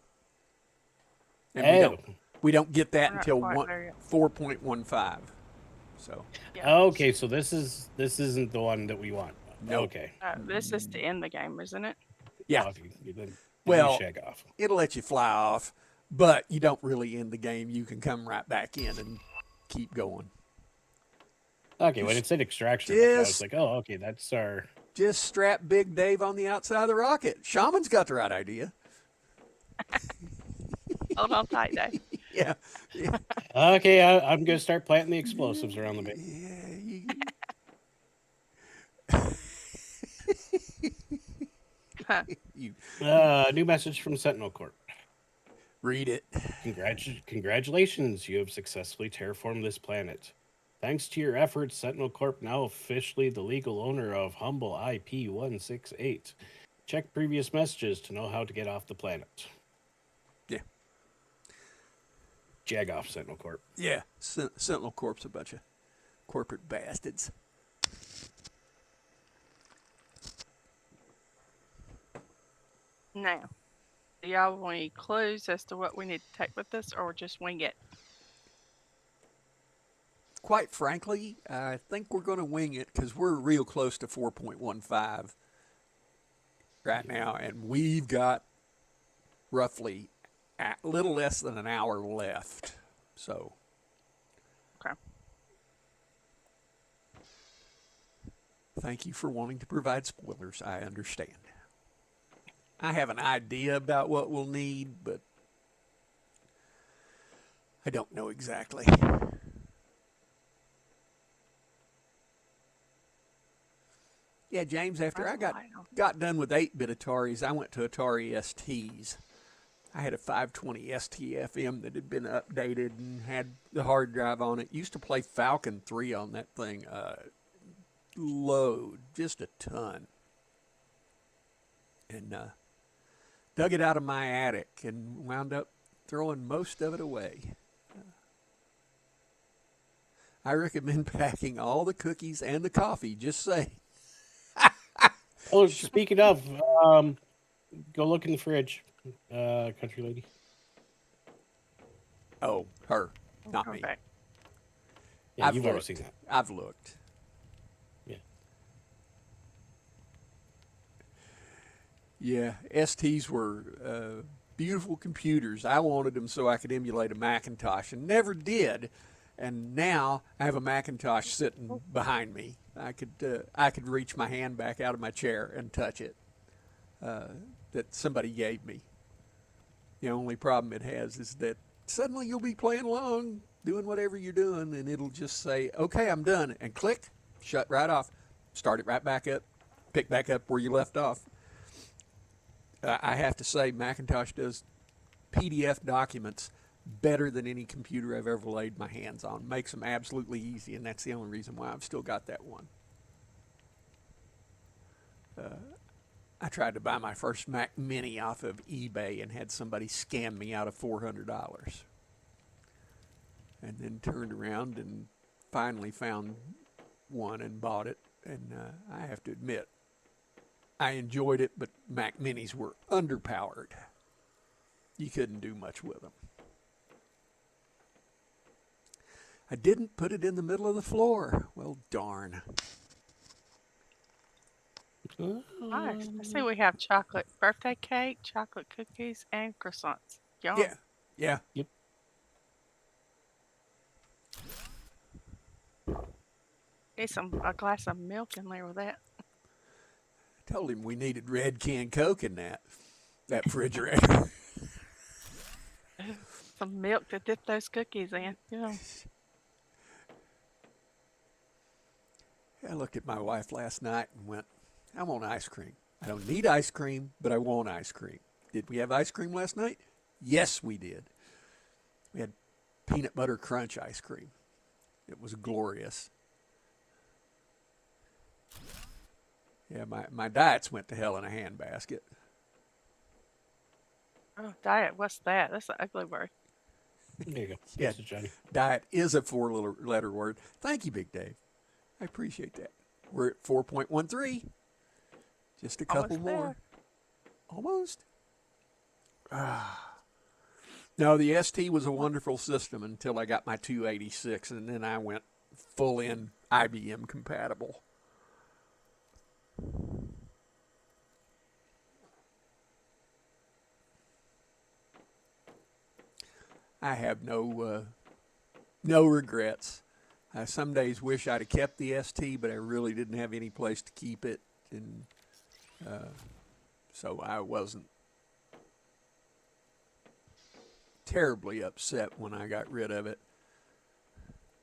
And Oh. we don't get that We're not until quite there yet. 4.15. So Yeah. Okay, so this isn't the one that we want. Nope. Okay. This is to end the game, isn't it? yeah, Well, then Well- you shag off. it'll let you fly off, but you don't really end the game. You can come right back in and keep going. Okay, when it said extraction, I was Just- like, oh, okay, that's our. Just strap Big Dave on the outside of the rocket. Shaman's got the right idea. Hold on tight, Dave. Yeah. Yeah. Okay, I'm gonna start planting the explosives around the base. You New message from Sentinel Corp. read it. Congratulations, you have successfully terraformed this planet. Thanks to your efforts, Sentinel Corp now officially the legal owner of Humble IP-168. Check previous messages to know how to get off the planet. Yeah. Jag off, Sentinel Corp. Yeah. Sentinel Corp's a bunch of corporate bastards. Now, do y'all want any clues as to what we need to take with us, or just wing it? Quite frankly, I think we're going to wing it because we're real close to 4.15 right now, and we've got roughly a little less than an hour left. So, Okay. thank you for wanting to provide spoilers. I understand. I have an idea about what we'll need, but I don't know exactly. Yeah, James, after I got done with 8-bit Ataris, I went to Atari STs. I had a 520 ST-FM that had been updated and had the hard drive on it. Used to play Falcon 3 on that thing. Load, just a ton. And dug it out of my attic and wound up throwing most of it away. I recommend packing all the cookies and the coffee, just saying. Oh, speaking of, go look in the fridge, country lady. Oh, her, not Come me. back. Yeah, I've you've looked. already seen that. I've looked. Yeah. Yeah, STs were beautiful computers. I wanted them so I could emulate a Macintosh, and never did. And now I have a Macintosh sitting behind me. I could reach my hand back out of my chair and touch it. That somebody gave me. The only problem it has is that suddenly you'll be playing long doing whatever you're doing, and it'll just say, okay, I'm done, and click, shut right off, start it right back up, pick back up where you left off. I have to say, Macintosh does PDF documents better than any computer I've ever laid my hands on. Makes them absolutely easy, and that's the only reason why I've still got that one. I tried to buy my first Mac Mini off of eBay and had somebody scam me out of $400. And then turned around and finally found one and bought it. And I have to admit, I enjoyed it, but Mac Minis were underpowered. You couldn't do much with them. I didn't put it in the middle of the floor. Well, darn. Nice. I see we have chocolate birthday cake, chocolate cookies, and croissants. Yum. Yeah, yeah. Yep. Need a glass of milk in there with that. I told him we needed red canned Coke in that refrigerator. Some milk to dip those cookies in. Yeah. I looked at my wife last night and went, I want ice cream. I don't need ice cream, but I want ice cream. Did we have ice cream last night? Yes, we did. We had peanut butter crunch ice cream. It was glorious. Yeah, my diets went to hell in a handbasket. Oh, diet. What's that? That's an ugly word. There you go. Yeah, Thanks, Johnny. diet is a four-letter word. Thank you, Big Dave. I appreciate that. We're at 4.13. Just a couple Almost more. there. Almost. No, the ST was a wonderful system until I got my 286, and then I went full in IBM compatible. I have no regrets. I some days wish I'd have kept the ST, but I really didn't have any place to keep it, and so I wasn't terribly upset when I got rid of it.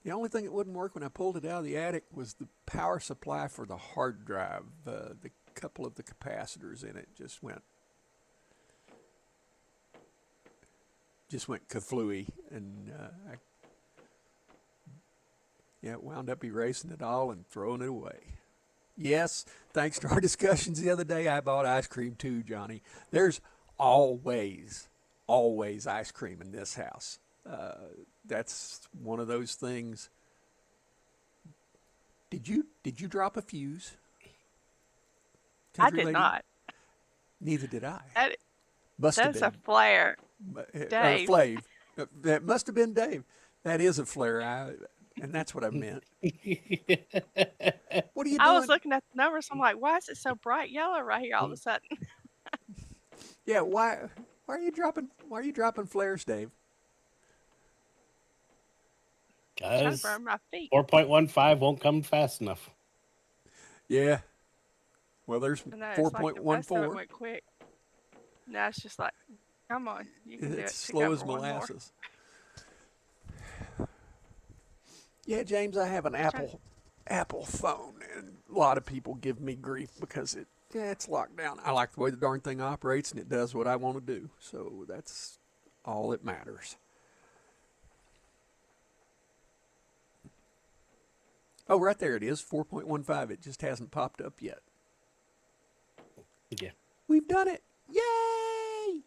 The only thing that wouldn't work when I pulled it out of the attic was the power supply for the hard drive. The couple of the capacitors in it just went kaflooey, and it wound up erasing it all and throwing it away. Yes, thanks to our discussions the other day, I bought ice cream too, Johnny. There's always ice cream in this house. That's one of those things. Did you drop a fuse? I Country did lady? not. Neither did I. That, Must have that's a been flare. Dave. Flav. That must have been Dave. That is a flare. And that's what I meant. What are you doing? I was looking at the numbers. I'm like, why is it so bright yellow right here all of a sudden? Yeah, why are you dropping flares, Dave? Trying to Guys, burn my feet. 4.15 won't come fast enough. Yeah. Well, there's I know, it's like the rest of it 4.14. went quick. Now it's just like, come on, you can do it. It's Pick slow up as one more. molasses. Yeah, James, I have an Apple phone, and a lot of people give me grief because it's locked down. I like the way the darn thing operates, and it does what I want to do. So that's all that matters. Oh, right there it is, 4.15. It just hasn't popped up yet. Yeah. We've done it. Yay!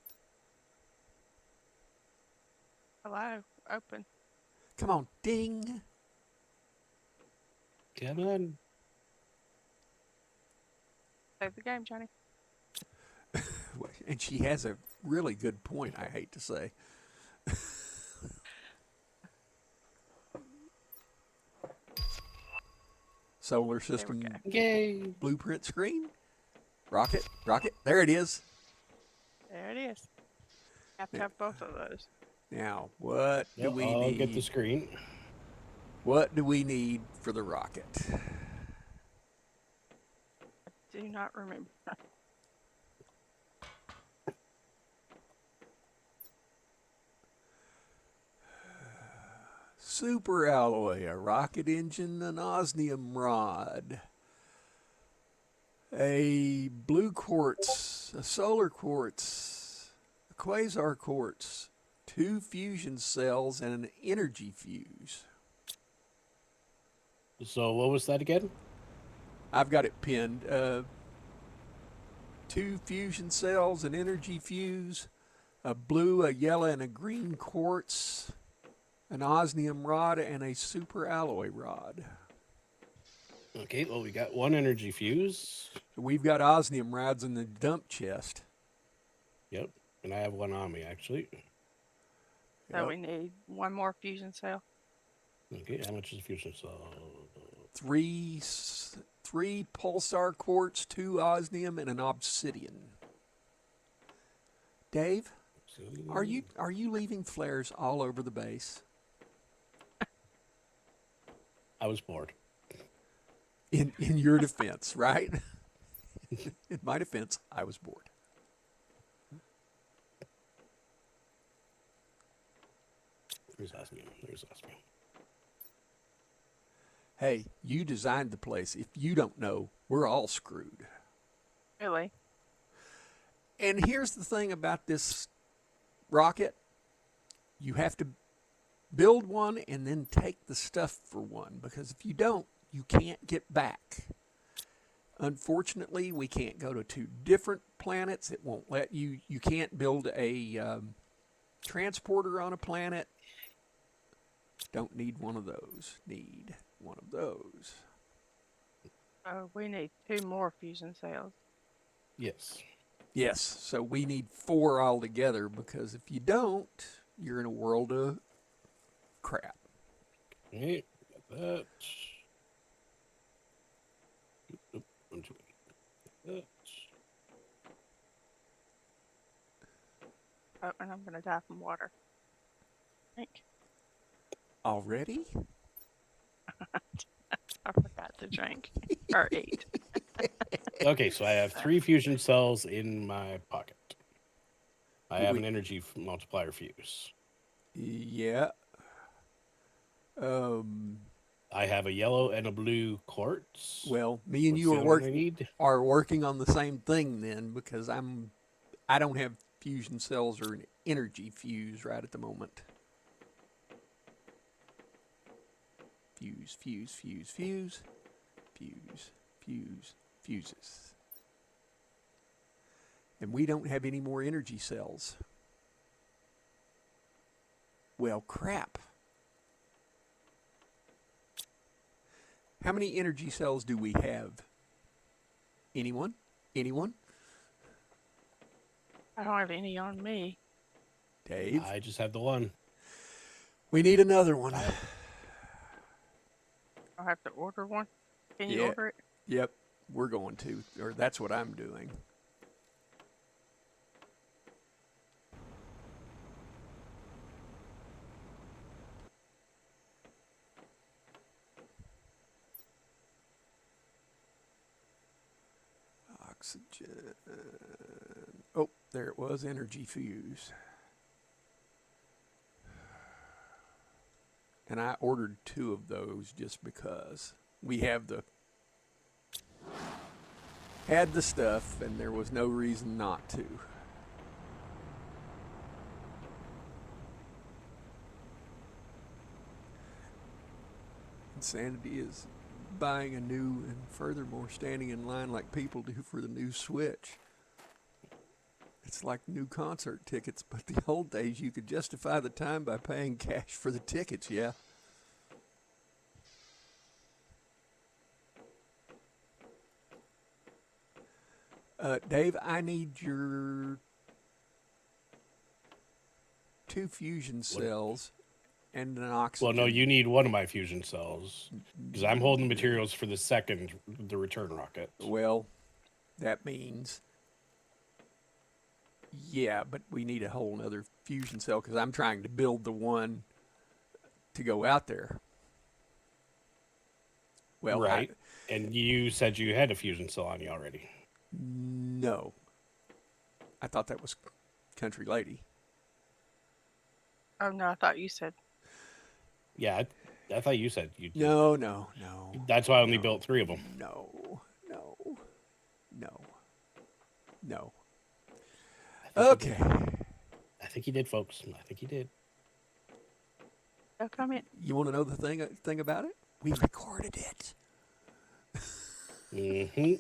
Hello, open. Come on, ding. Come on. Save the game, Johnny. And she has a really good point, I hate to say. Solar system go. Yay. blueprint screen. Rocket. There it is. There it is. Have to have both of those. Now, what do we I'll need? get the screen. What do we need for the rocket? Do not remember. super alloy, a rocket engine, an osmium rod, a blue quartz, a solar quartz, a quasar quartz, 2 fusion cells, and an energy fuse. So what was that again? I've got it pinned. 2 fusion cells, an energy fuse, a blue, a yellow, and a green quartz, an osmium rod, and a super alloy rod. Okay, well, we got 1 energy fuse. We've got osmium rods in the dump chest. Yep, and I have 1 on me, actually. So Yep. we need one more fusion cell. Okay, how much is a fusion cell? 3 pulsar quartz, 2 osmium, and an obsidian. Dave, are you leaving flares all over the base? I was bored. In your defense, right? In my defense, I was bored. There's osmium. There's osmium. Hey, you designed the place. If you don't know, we're all screwed. Really? And here's the thing about this rocket. You have to build one and then take the stuff for one, because if you don't, you can't get back. Unfortunately, we can't go to 2 different planets. It won't let you. You can't build a transporter on a planet. Don't need one of those. Need one of those. Oh, we need 2 more fusion cells. Yes. Yes, so we need 4 altogether, because if you don't, you're in a world of crap. Okay, got that. Oop, I'm doing that. Oh, and I'm gonna die from water. Drink. Already? I forgot to drink or eat. Okay, so I have 3 fusion cells in my pocket. I have We- an energy multiplier fuse. Yeah. I have a yellow and a blue quartz. Well, me and What's you the are other one I need? working on the same thing then, because I don't have fusion cells or an energy fuse right at the moment. Fuse, fuse, fuse, fuse, fuse, fuse, fuses. And we don't have any more energy cells. Well, crap. How many energy cells do we have? Anyone? Anyone? I don't have any on me. Dave? I just have the 1. We need another one. I'll have to order one. Can you Yeah. order it? Yep, we're going to, or that's what I'm doing. Oxygen. Oh, there it was, energy fuse. And I ordered 2 of those just because we had the stuff and there was no reason not to. Insanity is buying a new and furthermore standing in line like people do for the new Switch. It's like new concert tickets, but the old days you could justify the time by paying cash for the tickets, yeah. Dave, I need your 2 fusion cells and an oxygen. Well, no, you need 1 of my fusion cells because I'm holding the materials for the return rocket. Well, that means, yeah, but we need a whole other fusion cell because I'm trying to build the one to go out there. Well, right. And you said you had a fusion cell on you already. No. I thought that was Country Lady. Oh no, I thought you said. Yeah, I thought you said you. No. That's why I only No. built 3 of them. No. No. I think he Okay. did. I think he did, folks. I think he did. No comment. You want to know the thing about it? We recorded it. Mm-hmm.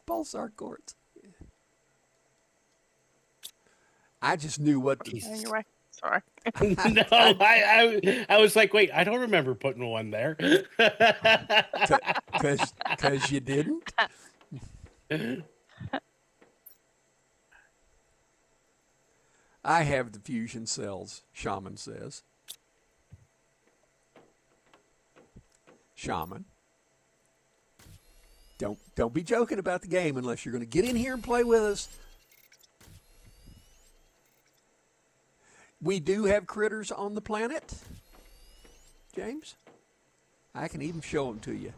Pulsar quartz. I just knew what to. Anyway, sorry. No, I was like, wait, I don't remember putting one there. Because you didn't. I have the fusion cells, Shaman says. Shaman. Don't be joking about the game unless you're going to get in here and play with us. We do have critters on the planet, James. I can even show them to you.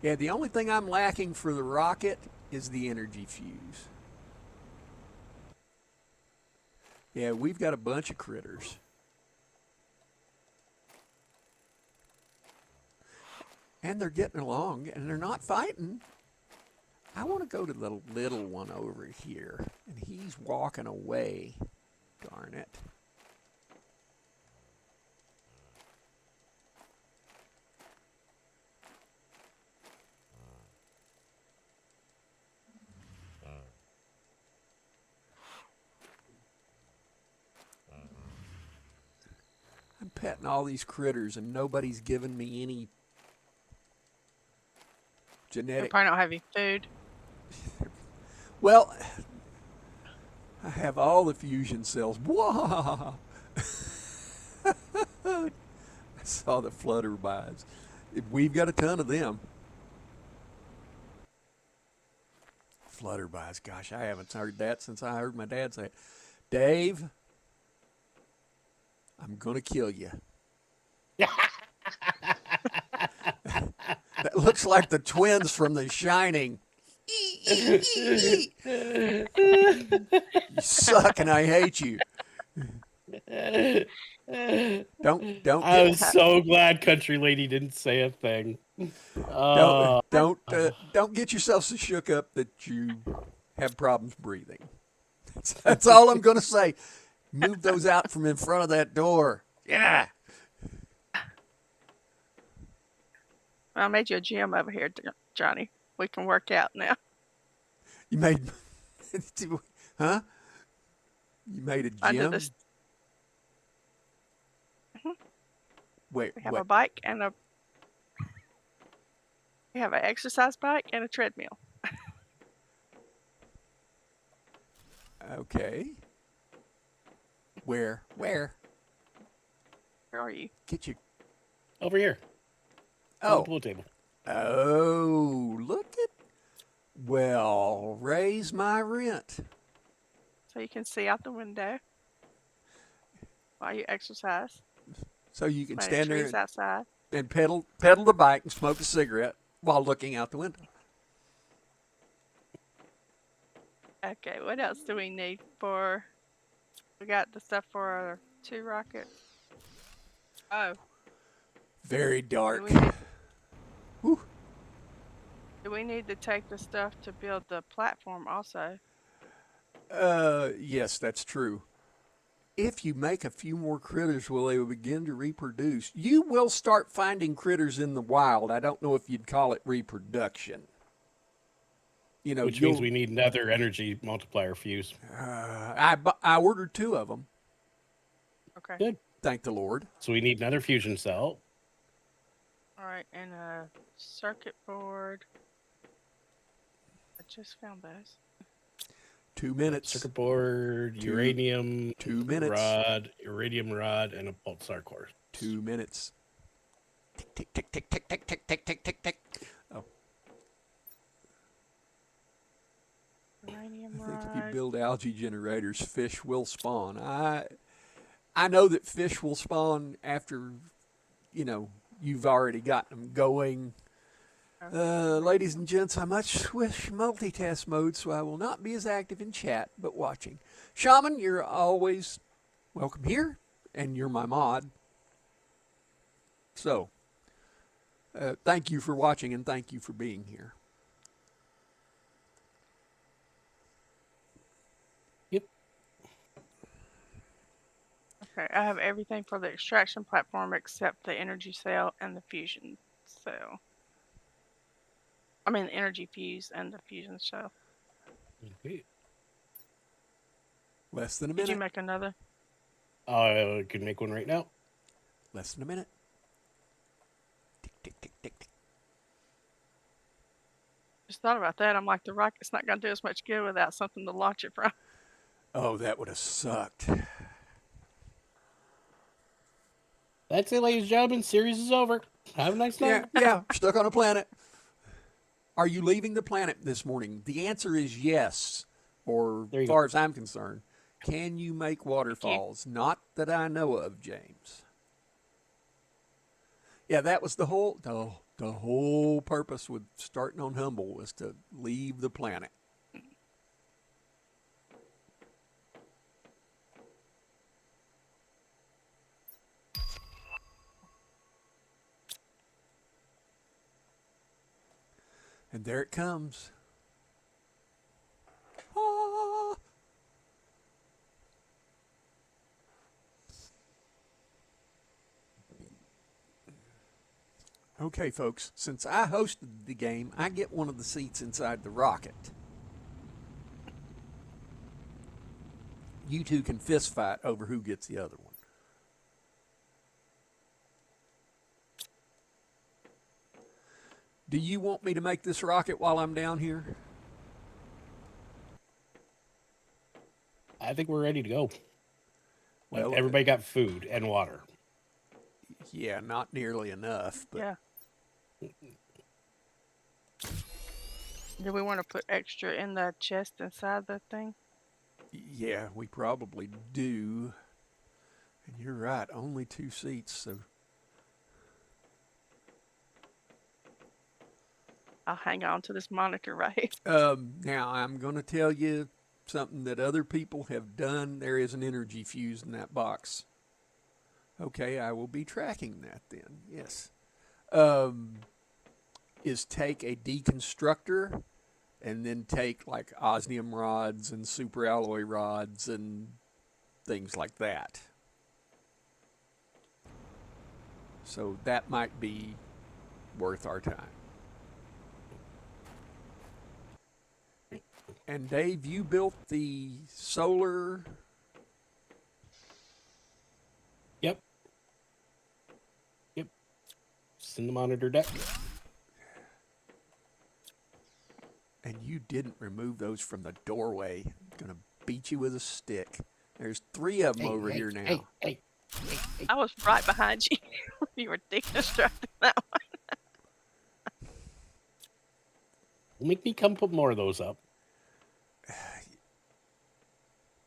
Yeah, the only thing I'm lacking for the rocket is the energy fuse. Yeah, we've got a bunch of critters. And they're getting along, and they're not fighting. I want to go to the little one over here, and he's walking away. Darn it. I'm petting all these critters, and nobody's giving me any They genetic. probably don't have any food. Well, I have all the fusion cells. Whoa! I saw the flutterbys. We've got a ton of them. Flutterbys, gosh, I haven't heard that since I heard my dad say it. Dave, I'm going to kill you. That looks like the twins from The Shining. You suck and I hate you. Don't I get was so glad Country Lady didn't say a thing. don't get yourself so shook up that you have problems breathing. That's all I'm going to say. Move those out from in front of that door. Yeah. I made you a gym over here, Johnny. We can work out now. You made, huh? You made a Under gym? this, Wait, we have wait. a bike and a. We have an exercise bike and a treadmill. Okay. Where? Where are you? Get you. Over here. On Oh. the pool table. Oh, look at. Well, raise my rent. So you can see out the window while you exercise. So you can Plenty stand of there trees outside. and pedal the bike and smoke a cigarette while looking out the window. Okay, what else do we need for? We got the stuff for our 2 rockets. Oh, Very do dark. we need, Whew. do we need to take the stuff to build the platform also? Yes, that's true. If you make a few more critters, will they begin to reproduce? You will start finding critters in the wild. I don't know if you'd call it reproduction. You know, Which means we need another energy multiplier fuse. I ordered 2 of them. Okay. Good. Thank the Lord. So we need another fusion cell. All right, and a circuit board. I just found those. 2 minutes. Circuit board, uranium 2 minutes. rod, iridium rod, and a pulsar core. 2 minutes. Tick, tick, tick, tick, tick, tick, tick, tick, tick, tick. Oh, Uranium I think if rod. you build algae generators, fish will spawn. I know that fish will spawn after, you've already got them going. Ladies and gents, I much switch multitask mode, so I will not be as active in chat, but watching. Shaman, you're always welcome here, and you're my mod. So, thank you for watching, and thank you for being here. Yep. Okay, I have everything for the extraction platform except the energy cell and the fusion cell. I mean, the energy fuse and the fusion cell. Okay. Less than a Did you minute. make another? I could make one right now. Less than a minute. Tick, tick, tick, tick, tick. Just thought about that. I'm like, the rocket's not going to do as much good without something to launch it from. Oh, that would have sucked. That's it, ladies and gentlemen. Series is over. Have a nice night. Yeah, stuck on a planet. Are you leaving the planet this morning? The answer is yes, or There you as go. far as I'm concerned. Can you make waterfalls? Not that I know of, James. Yeah, that was the whole purpose with starting on Humble was to leave the planet. And there it comes. Ah. Okay, folks, since I hosted the game, I get one of the seats inside the rocket. You two can fist fight over who gets the other one. Do you want me to make this rocket while I'm down here? I think we're ready to go. Well, Everybody got food and water. yeah, not nearly enough, but Yeah. Do we want to put extra in the chest inside the thing? yeah, we probably do. And you're right, only 2 seats, so I'll hang on to this monitor right here. now I'm going to tell you something that other people have done. There is an energy fuse in that box. Okay, I will be tracking that then. Yes. Is take a deconstructor and then take like osmium rods and super alloy rods and things like that. So that might be worth our time. And Dave, you built the solar. Yep. Yep. It's in the monitor deck. And you didn't remove those from the doorway. I'm going to beat you with a stick. There's 3 of them over here now. Hey. I was right behind you. You were deconstructing that one. Make me come put more of those up.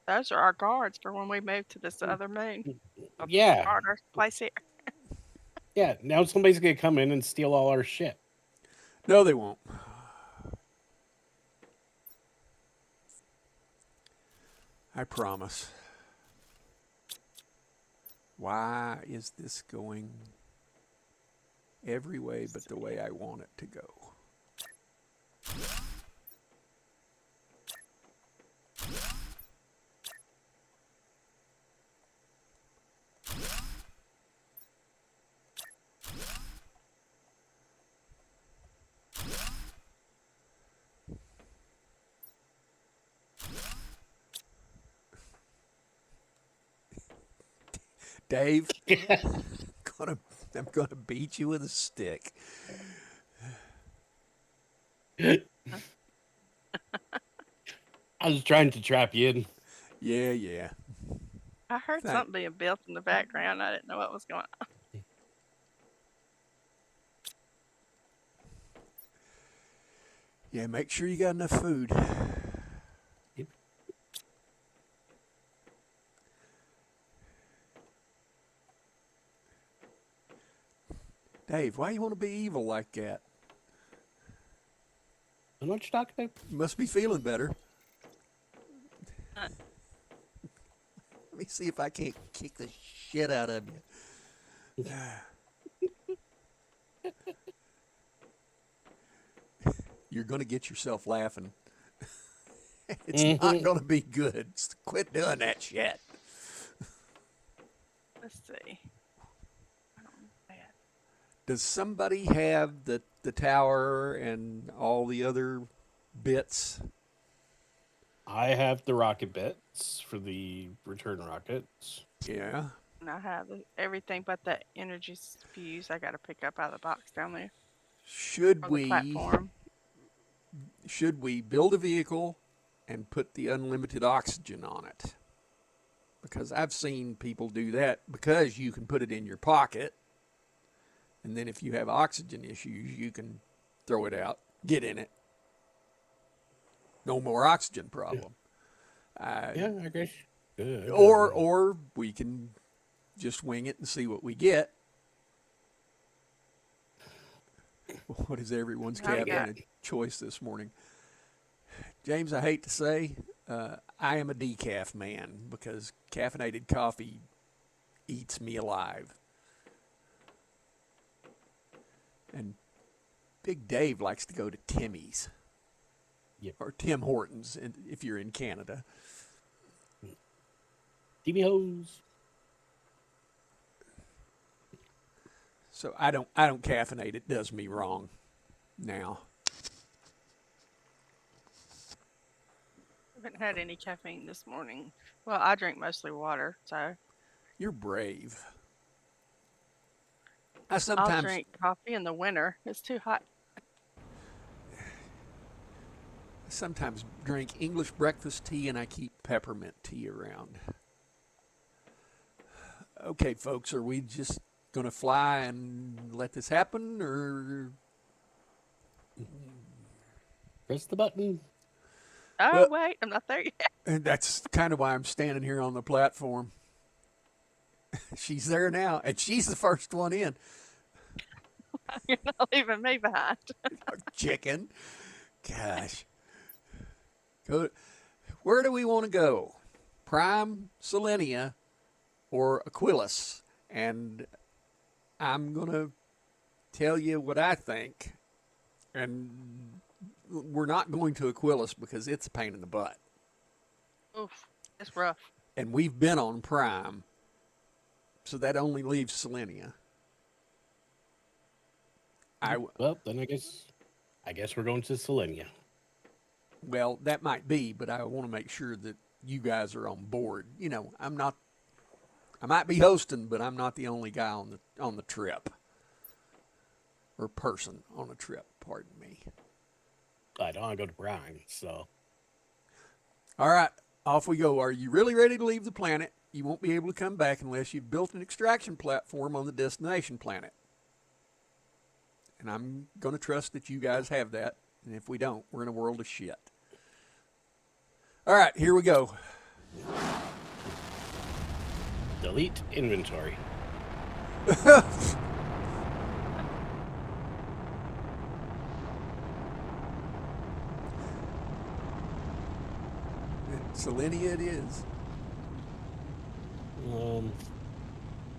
Those are our guards for when we move to this other moon. Yeah. Guard our place here. Yeah. Now somebody's going to come in and steal all our shit. No, they won't. I promise. Why is this going every way but the way I want it to go? Dave, I'm gonna beat you with a stick. I was trying to trap you in. Yeah. I heard Thank- something being built in the background. I didn't know what was going on. Yeah, make sure you got enough food. Yep. Dave, why you want to be evil like that? I know what you're talking about. You must be feeling better. Uh, Let me see if I can't kick the shit out of you. You're going to get yourself laughing. It's not going to be good. Quit doing that shit. let's see. I don't know that. Does somebody have the tower and all the other bits? I have the rocket bits for the return rockets. Yeah. And I have everything but the energy fuse I got to pick up out of the box down there Should or the we platform. should we build a vehicle and put the unlimited oxygen on it? Because I've seen people do that because you can put it in your pocket, and then if you have oxygen issues, you can throw it out, get in it. No more oxygen problem. Yeah, I guess. Good. Or we can just wing it and see what we get. What is everyone's How you got? cabinet choice this morning? James, I hate to say, I am a decaf man because caffeinated coffee eats me alive. And Big Dave likes to go to Timmy's. Yep. Or Tim Hortons if you're in Canada. TV hose. So I don't caffeinate. It does me wrong now. I haven't had any caffeine this morning. Well, I drink mostly water, so You're brave. I I'll sometimes drink coffee in the winter. It's too hot. drink English breakfast tea and I keep peppermint tea around. Okay, folks, are we just going to fly and let this happen or Press the button. Oh, Well- wait, I'm not there yet. and that's kind of why I'm standing here on the platform. She's there now and she's the first one in. You're not leaving me behind. Chicken. Gosh. Go. Where do we want to go? Prime, Selenia, or Aquilus? And I'm going to tell you what I think. And we're not going to Aquilus because it's a pain in the butt. Oof, it's rough. And we've been on Prime. So that only leaves Selenia. Well, then I guess we're going to Selenia. Well, that might be, but I want to make sure that you guys are on board. You know, I might be hosting, but I'm not the only guy on the trip. Or person on a trip, pardon me. I don't want to go to Prime, so All right, off we go. Are you really ready to leave the planet? You won't be able to come back unless you've built an extraction platform on the destination planet. And I'm going to trust that you guys have that. And if we don't, we're in a world of shit. All right, here we go. delete inventory. Selenia it is.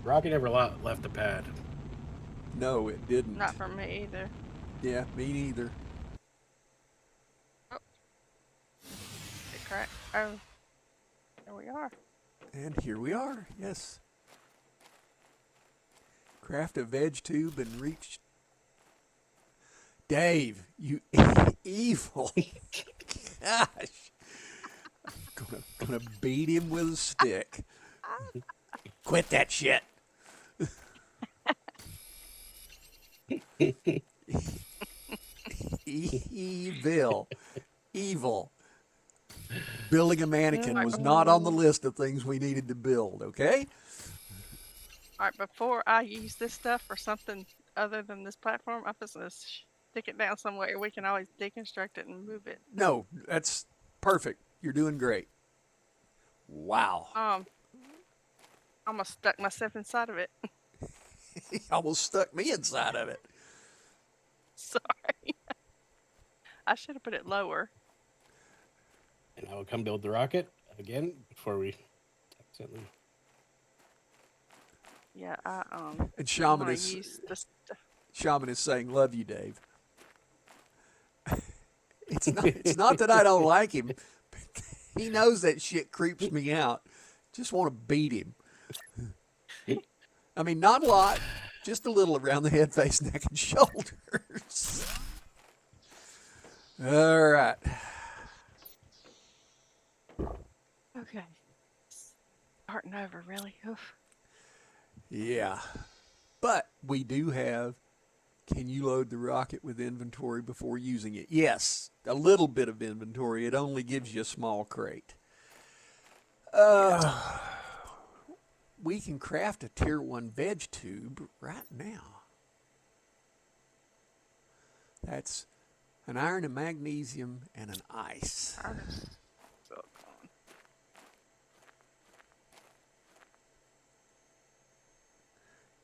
Rocky never left the pad. No, it didn't. Not for me either. Yeah, me neither. It cracked. Oh, there we are. And here we are, yes. Craft a veg tube and reach. Dave, you evil. Gosh. Gonna beat him with a stick. Quit that shit. Evil. Evil. Building a mannequin was not on the list of things we needed to build, okay? All right, before I use this stuff for something other than this platform, I'm just going to stick it down somewhere. We can always deconstruct it and move it. No, that's perfect. You're doing great. Wow. I almost stuck myself inside of it. He almost stuck me inside of it. Sorry. I should have put it lower. And I will come build the rocket again before we accidentally. Yeah, And I'm gonna use this. Shaman is saying, "Love you, Dave." It's not that I don't like him. He knows that shit creeps me out. Just want to beat him. I mean, not a lot, just a little around the head, face, neck, and shoulders. All right. Okay, starting over, really. Oof. Yeah. But we do have, can you load the rocket with inventory before using it? Yes, a little bit of inventory. It only gives you a small crate. Yeah. We can craft a tier 1 veg tube right now. That's an iron, a magnesium, and an ice. Artist silicone.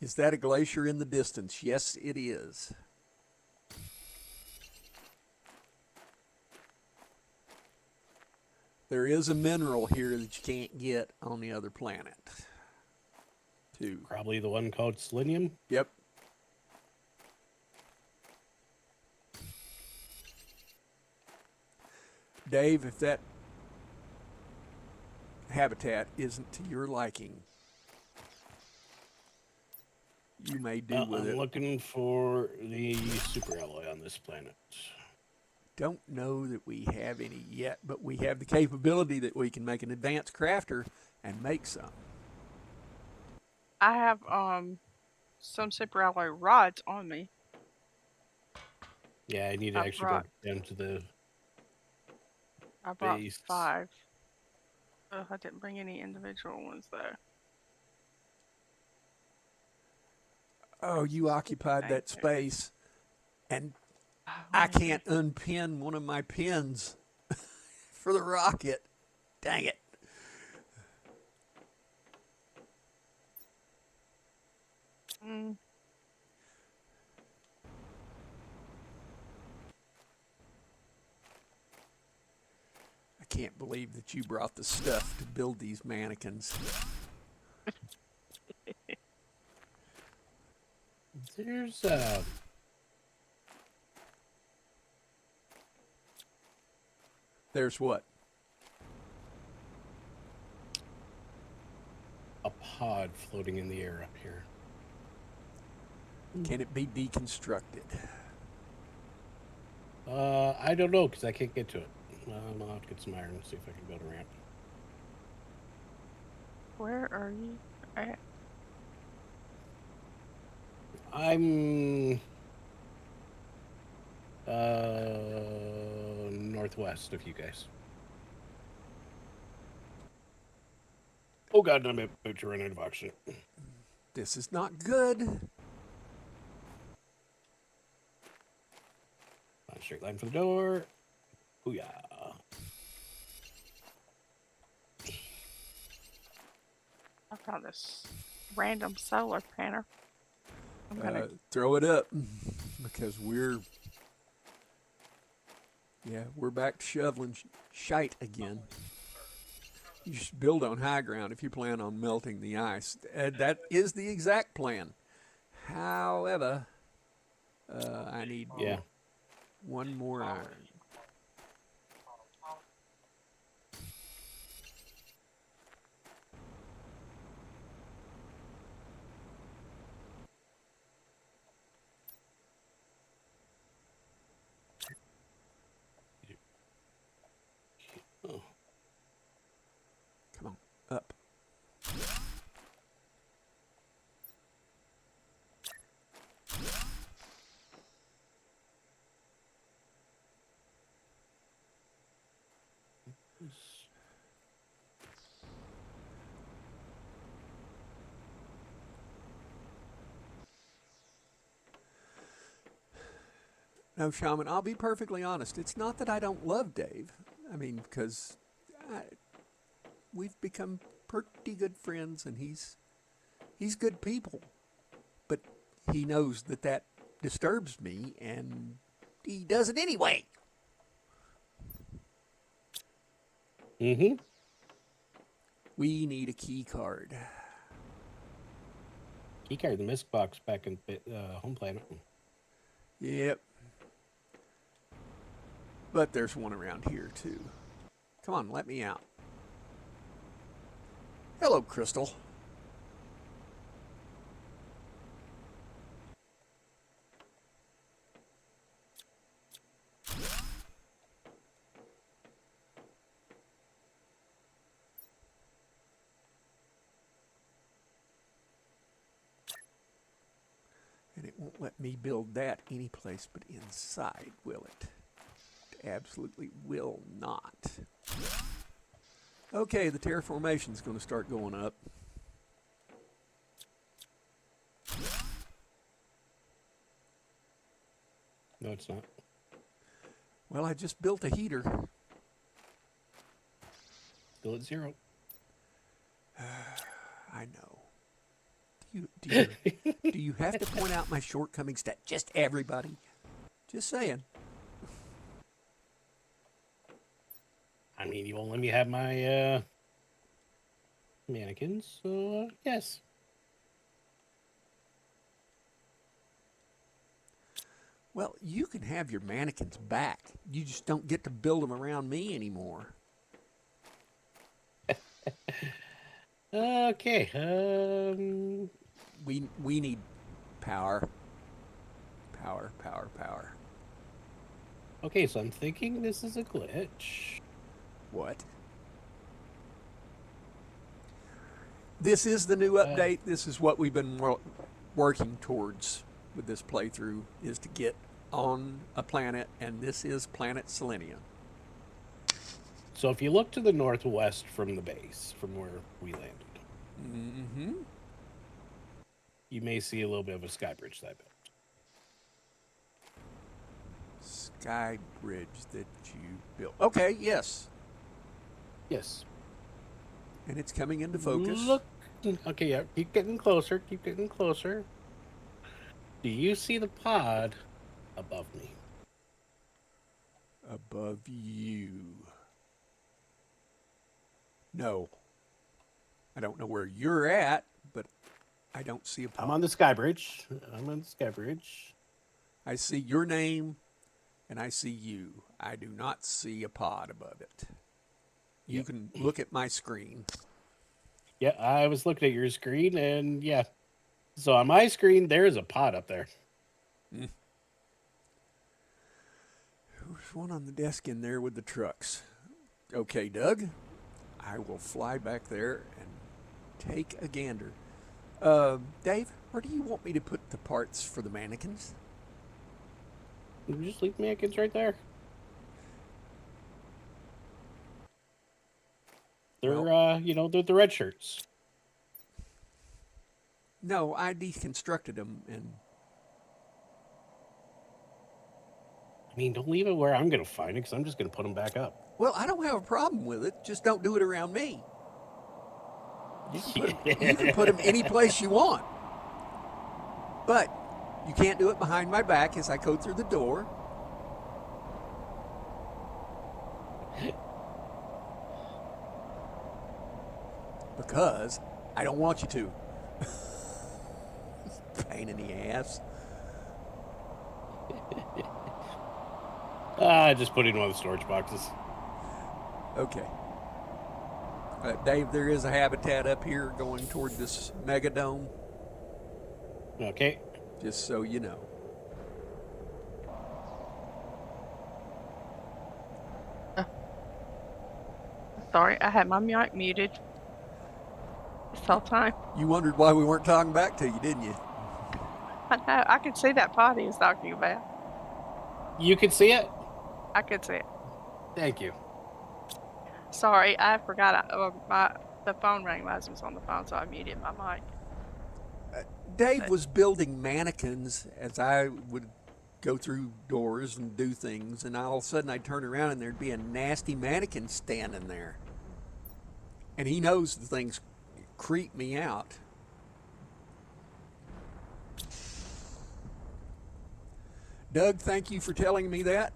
Is that a glacier in the distance? Yes, it is. There is a mineral here that you can't get on the other planet. Too. Probably the one called selenium. Yep. Dave, if that habitat isn't to your liking, you may do with I'm it. looking for the super alloy on this planet. Don't know that we have any yet, but we have the capability that we can make an advanced crafter and make some. I have some super alloy rods on me. Yeah, I need to I actually brought go down to the I brought base. 5. Oh, I didn't bring any individual ones though. Oh, you occupied Thank that you. space, and Oh, I man. can't unpin one of my pins for the rocket. Dang it. Mm, I can't believe that you brought the stuff to build these mannequins. There's There's what? a pod floating in the air up here. Can it be deconstructed? I don't know because I can't get to it. I'll have to get some iron and see if I can build a ramp. where are you at? I'm northwest of you guys. Oh god, I'm about to run out of oxygen. This is not good. Straight line for the door. Oh yeah. I found this random solar panel. I'm gonna Throw it up because we're back to shoveling shite again. You should build on high ground if you plan on melting the ice. That is the exact plan. However, I need one more iron. Oh. Come on, up. No, Shaman, I'll be perfectly honest. It's not that I don't love Dave. I mean, because we've become pretty good friends, and he's good people. But he knows that disturbs me, and he does it anyway. Mm-hmm. We need a key card. He carried the misc box back in Home Planet. Yep. But there's one around here, too. Come on, let me out. Hello, Crystal. And it won't let me build that anyplace but inside, will it? It absolutely will not. Okay, the terraformation's going to start going up. No, it's not. Well, I just built a heater. Still at 0. I know. Do you have to point out my shortcomings to just everybody? Just saying. I mean, you won't let me have my mannequins, so yes. Well, you can have your mannequins back. You just don't get to build them around me anymore. Okay. We need power. Power. Okay, so I'm thinking this is a glitch. What? This is the new update. This is what we've been working towards with this playthrough, is to get on a planet, and this is planet Selenia. So if you look to the northwest from the base, from where we landed, Mm-hmm. you may see a little bit of a sky bridge that I built. Sky bridge that you built. Okay, yes. Yes. And it's coming into focus. Look. Okay, yeah. Keep getting closer. Keep getting closer. Do you see the pod above me? Above you. No. I don't know where you're at, but I don't see a pod. I'm on the sky bridge. I see your name, and I see you. I do not see a pod above it. You can look at my screen. Yeah, I was looking at your screen, and yeah. So on my screen, there is a pod up there. There's one on the desk in there with the trucks. Okay, Doug. I will fly back there and take a gander. Dave, where do you want me to put the parts for the mannequins? Just leave mannequins right there. They're, they're the red shirts. No, I deconstructed them, and I mean, don't leave it where I'm going to find it, because I'm just going to put them back up. well, I don't have a problem with it. Just don't do it around me. You can put them any place you want. But you can't do it behind my back as I go through the door. Because I don't want you to. Pain in the ass. Just put it in one of the storage boxes. Okay. Dave, there is a habitat up here going toward this megadome. Okay. Just so you know. Sorry, I had my mic muted this whole time. You wondered why we weren't talking back to you, didn't you? I know. I could see that pod he was talking about. You could see it? I could see it. Thank you. Sorry, I forgot the phone rang while I was on the phone, so I muted my mic. Dave was building mannequins as I would go through doors and do things, and all of a sudden I'd turn around and there'd be a nasty mannequin standing there. And he knows the things creep me out. Doug, thank you for telling me that.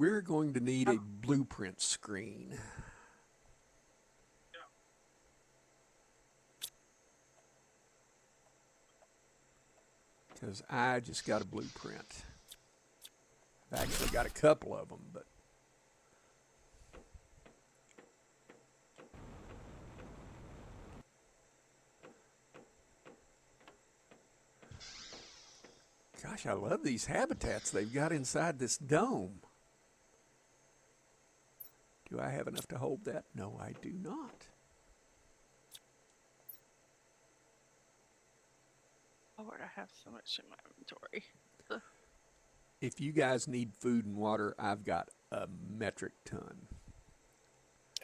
we're going to need a blueprint screen. Because I just got a blueprint. I've actually got a couple of them, but gosh, I love these habitats they've got inside this dome. Do I have enough to hold that? No, I do not. Lord, I have so much in my inventory. If you guys need food and water, I've got a metric ton.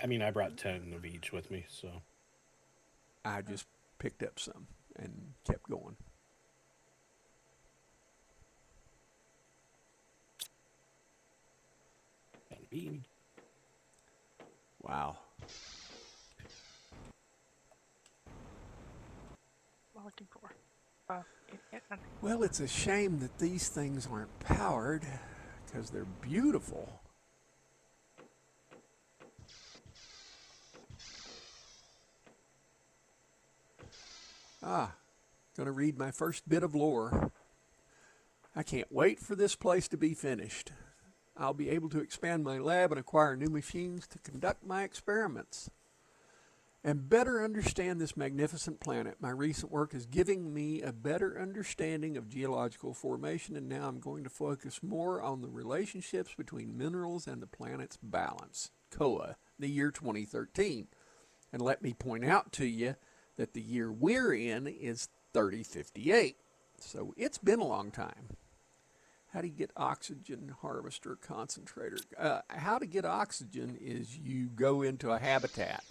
I mean, I brought 10 of each with me, so. I just picked up some and kept going. And bean. Wow. What am I looking for? Well, it's a shame that these things aren't powered because they're beautiful. Gonna read my first bit of lore. I can't wait for this place to be finished. I'll be able to expand my lab and acquire new machines to conduct my experiments and better understand this magnificent planet. My recent work is giving me a better understanding of geological formation, and now I'm going to focus more on the relationships between minerals and the planet's balance. Koa, the year 2013. And let me point out to you that the year we're in is 3058. So it's been a long time. How do you get oxygen harvester concentrator? How to get oxygen is you go into a habitat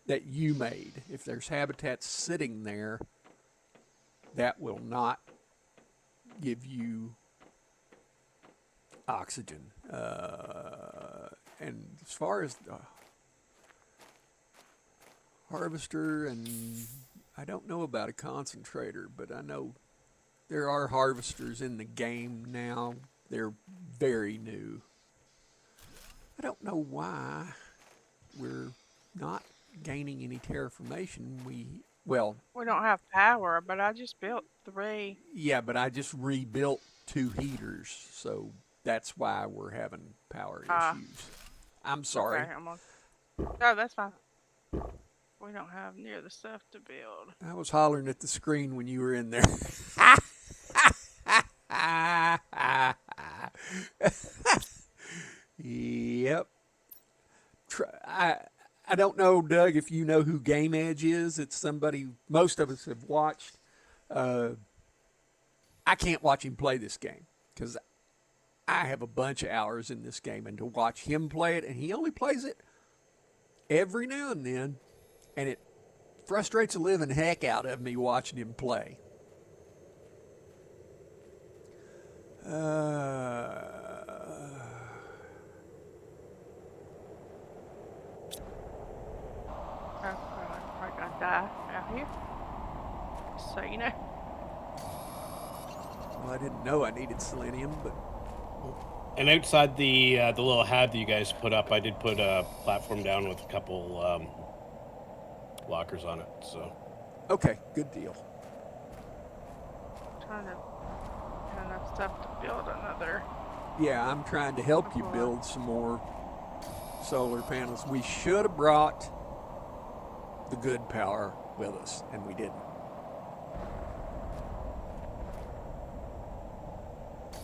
that you made. If there's habitats sitting there, that will not give you oxygen. And as far as the harvester, and I don't know about a concentrator, but I know there are harvesters in the game now. They're very new. I don't know why we're not gaining any terraformation. We don't have power, but I just built 3. yeah, but I just rebuilt 2 heaters, so that's why we're having power issues. I'm sorry. Okay, no, that's fine. We don't have near the stuff to build. I was hollering at the screen when you were in there. Yep. I don't know, Doug, if you know who Game Edge is. It's somebody most of us have watched. I can't watch him play this game because I have a bunch of hours in this game, and to watch him play it, and he only plays it every now and then, and it frustrates the living heck out of me watching him play. I'm probably gonna die out here. So you know. Well, I didn't know I needed selenium, but And outside the little hab that you guys put up, I did put a platform down with a couple lockers on it. So okay, good deal. I'm trying to get enough stuff to build another. Yeah, I'm trying to help you build some more solar panels. We should have brought the good power with us, and we didn't.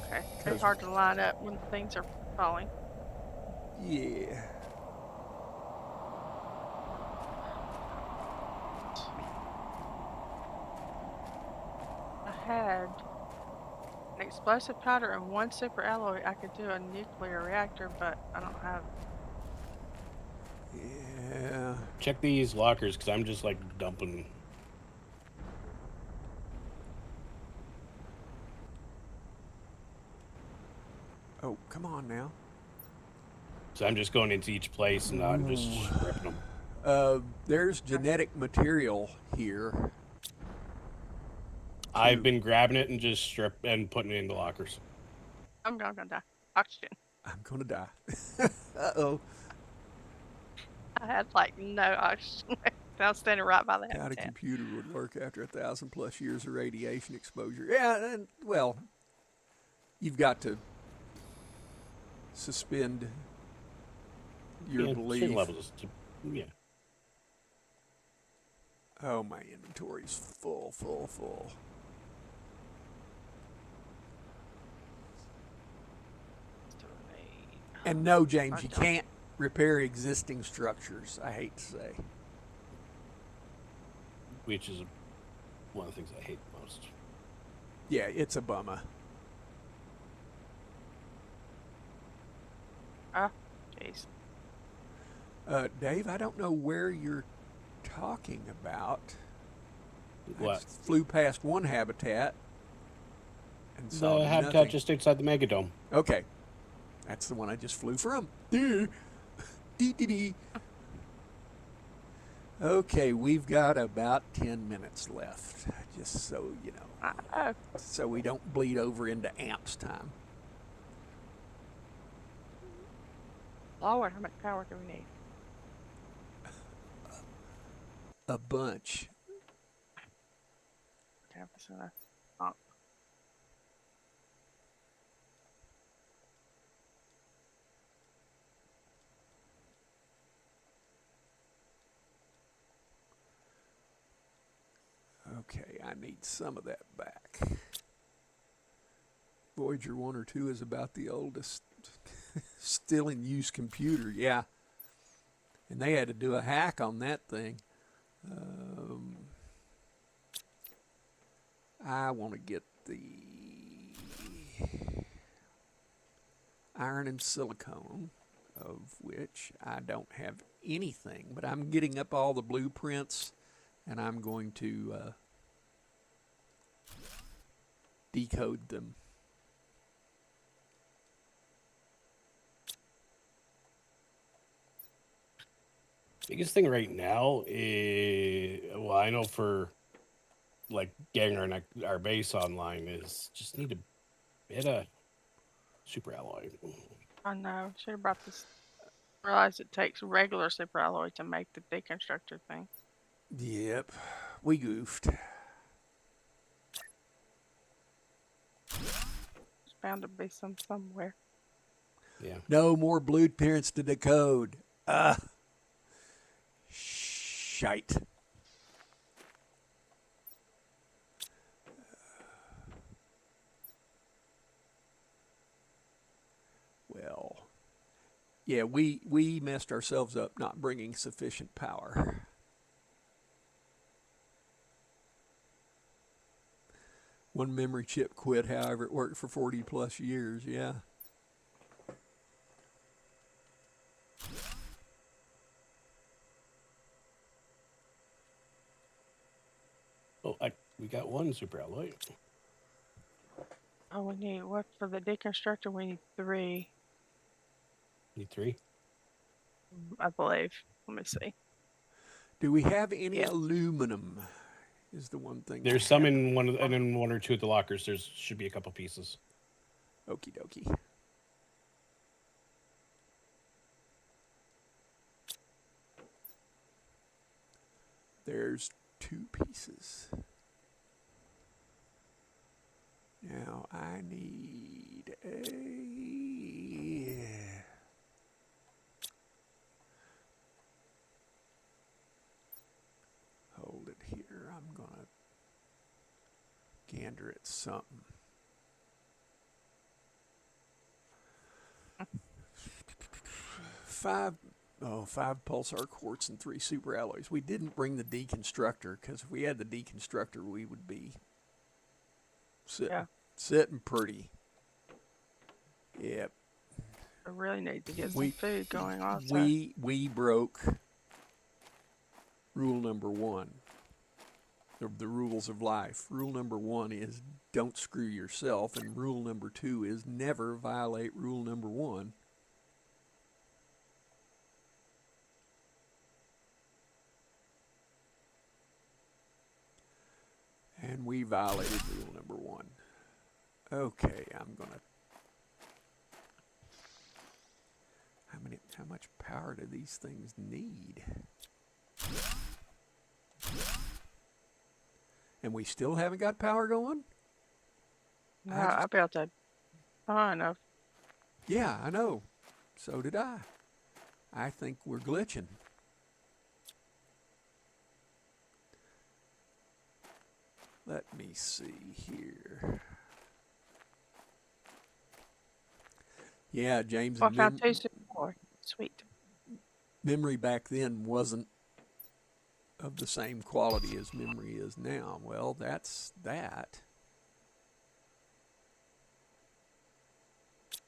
Okay, it's hard to line up when things are falling. Yeah. I had an explosive powder and 1 super alloy. I could do a nuclear reactor, but I don't have. Yeah. check these lockers because I'm just like dumping. Oh, come on now. So I'm just going into each place and I'm just ripping them. There's genetic material here. I've been grabbing it and just putting it in the lockers. I'm gonna die. Oxygen. I'm going to die. Uh-oh. I had like no oxygen. I was standing right by the Doubt a habitat. computer would work after 1,000+ years of radiation exposure. Yeah, and, well, you've got to suspend your Yeah, certain belief. levels. Yeah. Oh, my inventory's full, full, full. And no, James, you can't repair existing structures, I hate to say. Which is one of the things I hate the most. Yeah, it's a bummer. Oh, jeez. Dave, I don't know where you're talking about. I What? just flew past one habitat and saw The habitat nothing. just outside the megadome. Okay, that's the one I just flew from. Dee, dee, dee. Okay, we've got about 10 minutes left, just so you know, Oh, so we don't bleed over into amps time. Lord, how much power do we need? A bunch. Okay, so that's oh, Okay, I need some of that back. Voyager 1 or 2 is about the oldest still in use computer, yeah. And they had to do a hack on that thing. I want to get the iron and silicone, of which I don't have anything, but I'm getting up all the blueprints and I'm going to decode them. Biggest thing right now is, well, I know for like getting our base online is just need a bit of super alloy. I know. Should have brought this. Realize it takes regular superalloy to make the deconstructor thing. Yep, we goofed. There's bound to be some somewhere. Yeah. No more blueprints to decode. Shite. Well, yeah, we messed ourselves up not bringing sufficient power. One memory chip quit, however, it worked for 40+ years, yeah. Oh, we got one super alloy. Oh, we need what for the deconstructor? We need 3, Need 3. I believe. Let me see. Do we have any Yeah. aluminum? Is the one thing. There's some in one, and in one or two of the lockers. There's should be a couple pieces. Okie dokie. There's 2 pieces. Now I need a. Hold it here. I'm going to gander at something. Five pulsar quartz and 3 super alloys. We didn't bring the deconstructor because if we had the deconstructor, we would be sitting pretty. Yep. I really need to get some food going also. We broke rule number 1 of the rules of life. Rule number 1 is don't screw yourself, and rule number 2 is never violate rule number 1. And we violated rule number 1. Okay, I'm going to how much power do these things need? And we still haven't got power going? No, I built a ton of. Yeah, I know. So did I. I think we're glitching. Let me see here. Yeah, James, Well, and I found two super alloy. Sweet. memory back then wasn't of the same quality as memory is now. Well, that's that.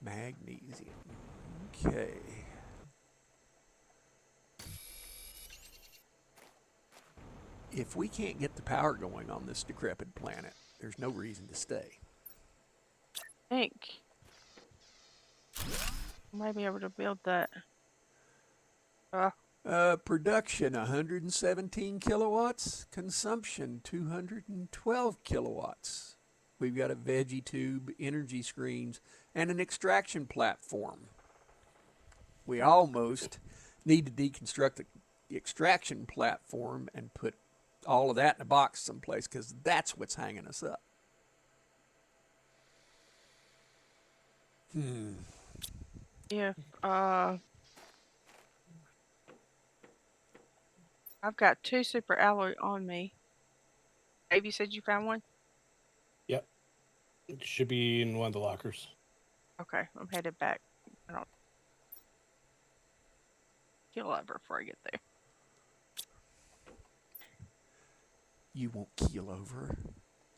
Magnesium. Okay. If we can't get the power going on this decrepit planet, there's no reason to stay. I think I might be able to build that. Production 117 kilowatts, consumption 212 kilowatts. We've got a veggie tube, energy screens, and an extraction platform. We almost need to deconstruct the extraction platform and put all of that in a box someplace, because that's what's hanging us up. If I've got two super alloy on me. Dave, you said you found one? Yep. It should be in one of the lockers. Okay, I'm headed back. I don't kill over before I get there. You won't keel over.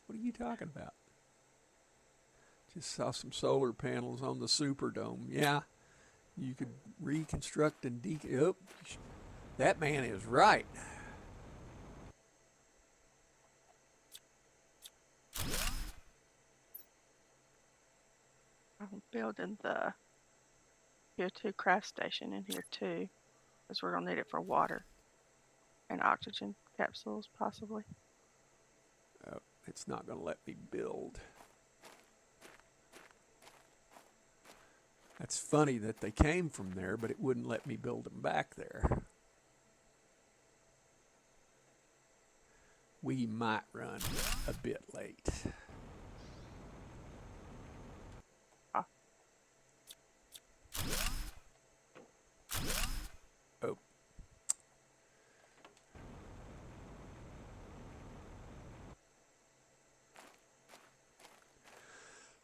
What are you talking about? Just saw some solar panels on the Superdome. Yeah, you could reconstruct and oh, that man is right. I'm building the tier 2 craft station in here too, because we're gonna need it for water and oxygen capsules possibly. Oh, it's not going to let me build. That's funny that they came from there, but it wouldn't let me build them back there. We might run a bit late. Oh.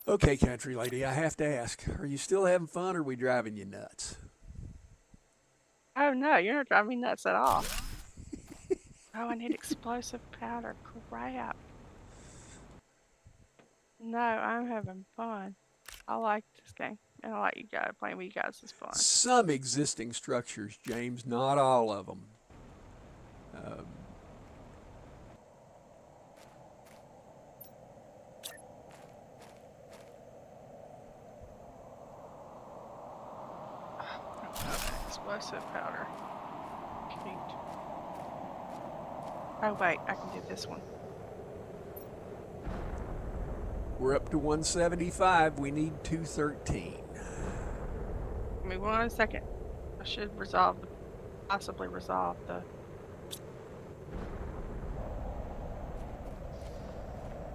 Okay, country lady, I have to ask, are you still having fun, or are we driving you nuts? Oh no, you're not driving me nuts at all. Oh, I need explosive powder. Crap. No, I'm having fun. I like this game. And I like you guys playing with you guys is fun. Some existing structures, James, not all of them. Explosive powder. Cute. Oh wait, I can do this one. We're up to 175. We need 213. Give me 1 second. I should possibly resolve the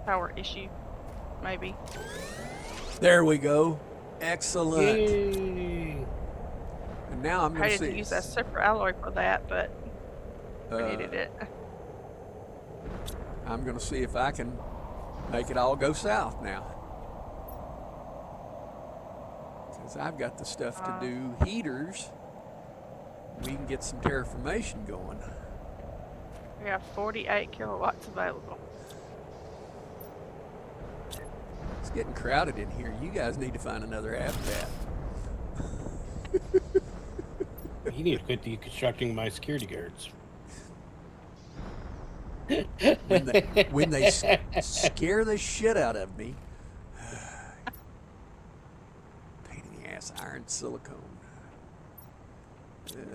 power issue. Maybe. There we go. Excellent. Yay. And now I'm going I to didn't see. use that super alloy for that, but I needed it. I'm going to see if I can make it all go south now. Because I've got the stuff to do heaters. We can get some terraformation going. We have 48 kilowatts available. It's getting crowded in here. You guys need to find another habitat. You need to quit deconstructing my security guards. When they scare the shit out of me. Pain in the ass, iron silicone.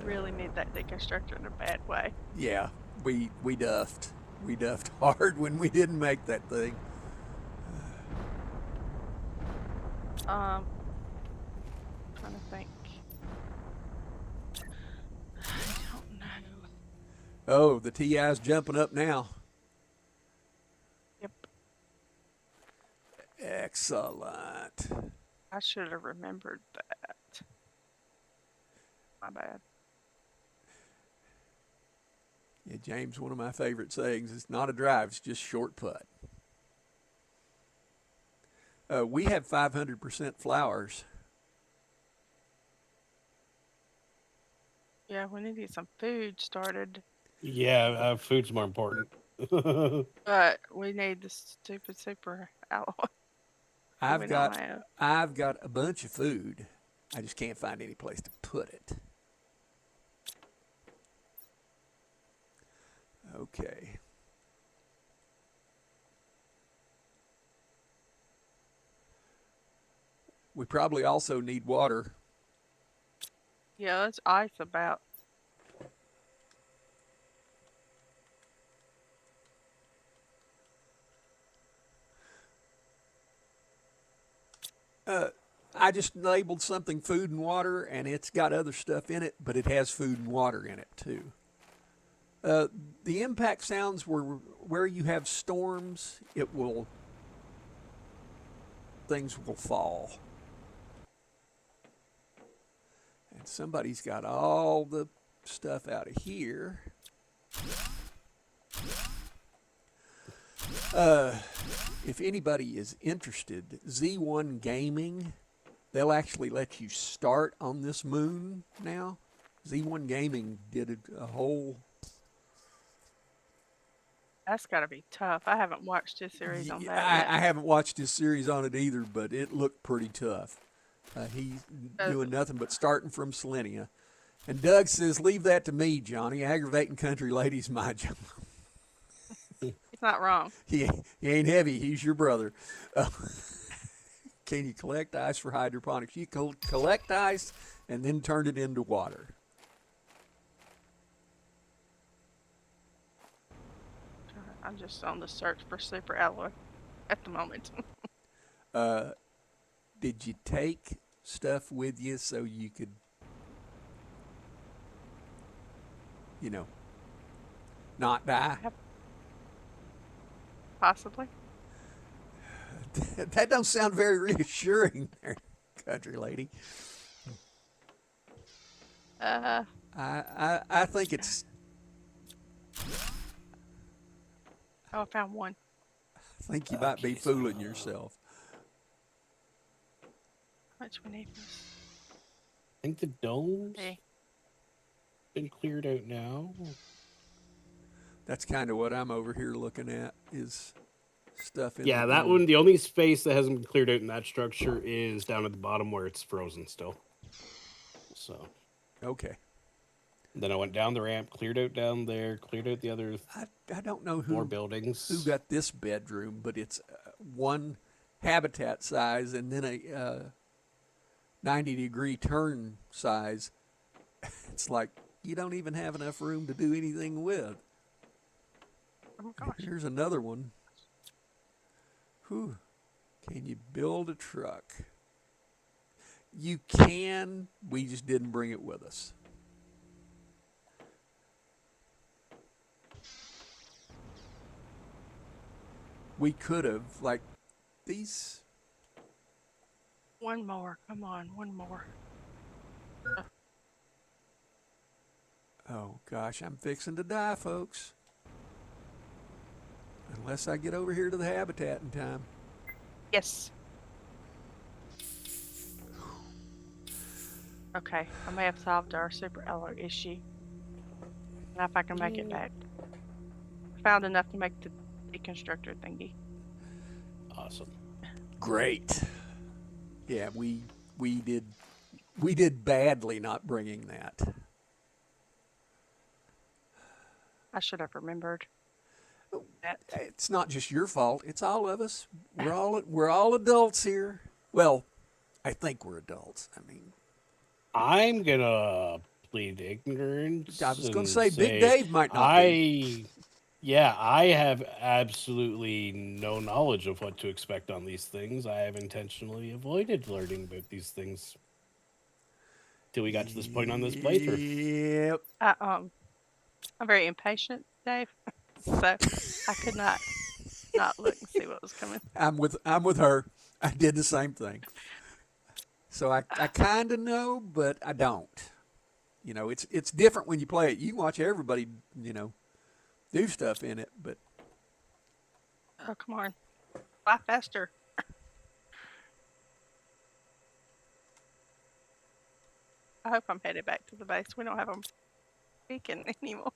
Really need that deconstructor in a bad way. Yeah, we duffed. We duffed hard when we didn't make that thing. Trying to think. Oh, the TI's jumping up now. Yep. Excellent. I should have remembered that. My bad. Yeah, James, one of my favorite sayings, it's not a drive, it's just short putt. We have 500% flowers. Yeah, we need to get some food started. Yeah, food's more important. But we need the stupid super alloy that I've we don't got have. I've got a bunch of food. I just can't find any place to put it. Okay. We probably also need water. Yeah, there's ice about. I just labeled something food and water, and it's got other stuff in it, but it has food and water in it too. Uh, the impact sounds where you have storms, things will fall. And somebody's got all the stuff out of here. If anybody is interested, Z1 Gaming, they'll actually let you start on this moon now. Z1 Gaming did a whole. That's got to be tough. I haven't watched this series on that I yet. haven't watched his series on it either, but it looked pretty tough. He's doing nothing but starting from Selenia. And Doug says, leave that to me, Johnny. Aggravating country ladies, my job. He's not wrong. He ain't heavy. He's your brother. Can you collect ice for hydroponics? You collect ice and then turn it into water. I'm just on the search for super alloy at the moment. Did you take stuff with you so you could, not die? Possibly. That don't sound very reassuring there, country lady. I think it's. Oh, I found one. I think you might be fooling yourself. How much we need for this? I think the dome's Hey. been cleared out now. That's kind of what I'm over here looking at is stuff in Yeah, the that dome. one, the only space that hasn't been cleared out in that structure is down at the bottom where it's frozen still. So Okay. then I went down the ramp, cleared out down there, cleared out the other I don't know more who buildings. got this bedroom, but it's one habitat size and then a 90-degree turn size. It's like you don't even have enough room to do anything with. Oh gosh. Here's another one. Whew. Can you build a truck? You can. We just didn't bring it with us. We could have, like, these. One more. Come on, one more. Oh, gosh, I'm fixing to die, folks. Unless I get over here to the habitat in time. Yes. Okay, I may have solved our super alloy issue. Now if I can make it back. Found enough to make the deconstructor thingy. Awesome. Great. Yeah, we did badly not bringing that. I should have remembered that. It's not just your fault. It's all of us. We're all adults here. Well, I think we're adults. I mean, I'm gonna plead ignorance. I was going and to say Big Dave might not be. I have absolutely no knowledge of what to expect on these things. I have intentionally avoided learning about these things till we got to this point on this playthrough. Yep. I'm very impatient, Dave. So I could not look and see what was coming. I'm with her. I did the same thing. So I kind of know, but I don't. It's different when you play it. You can watch everybody, do stuff in it, but Oh, come on. Fly faster. I hope I'm headed back to the base. We don't have them speaking anymore.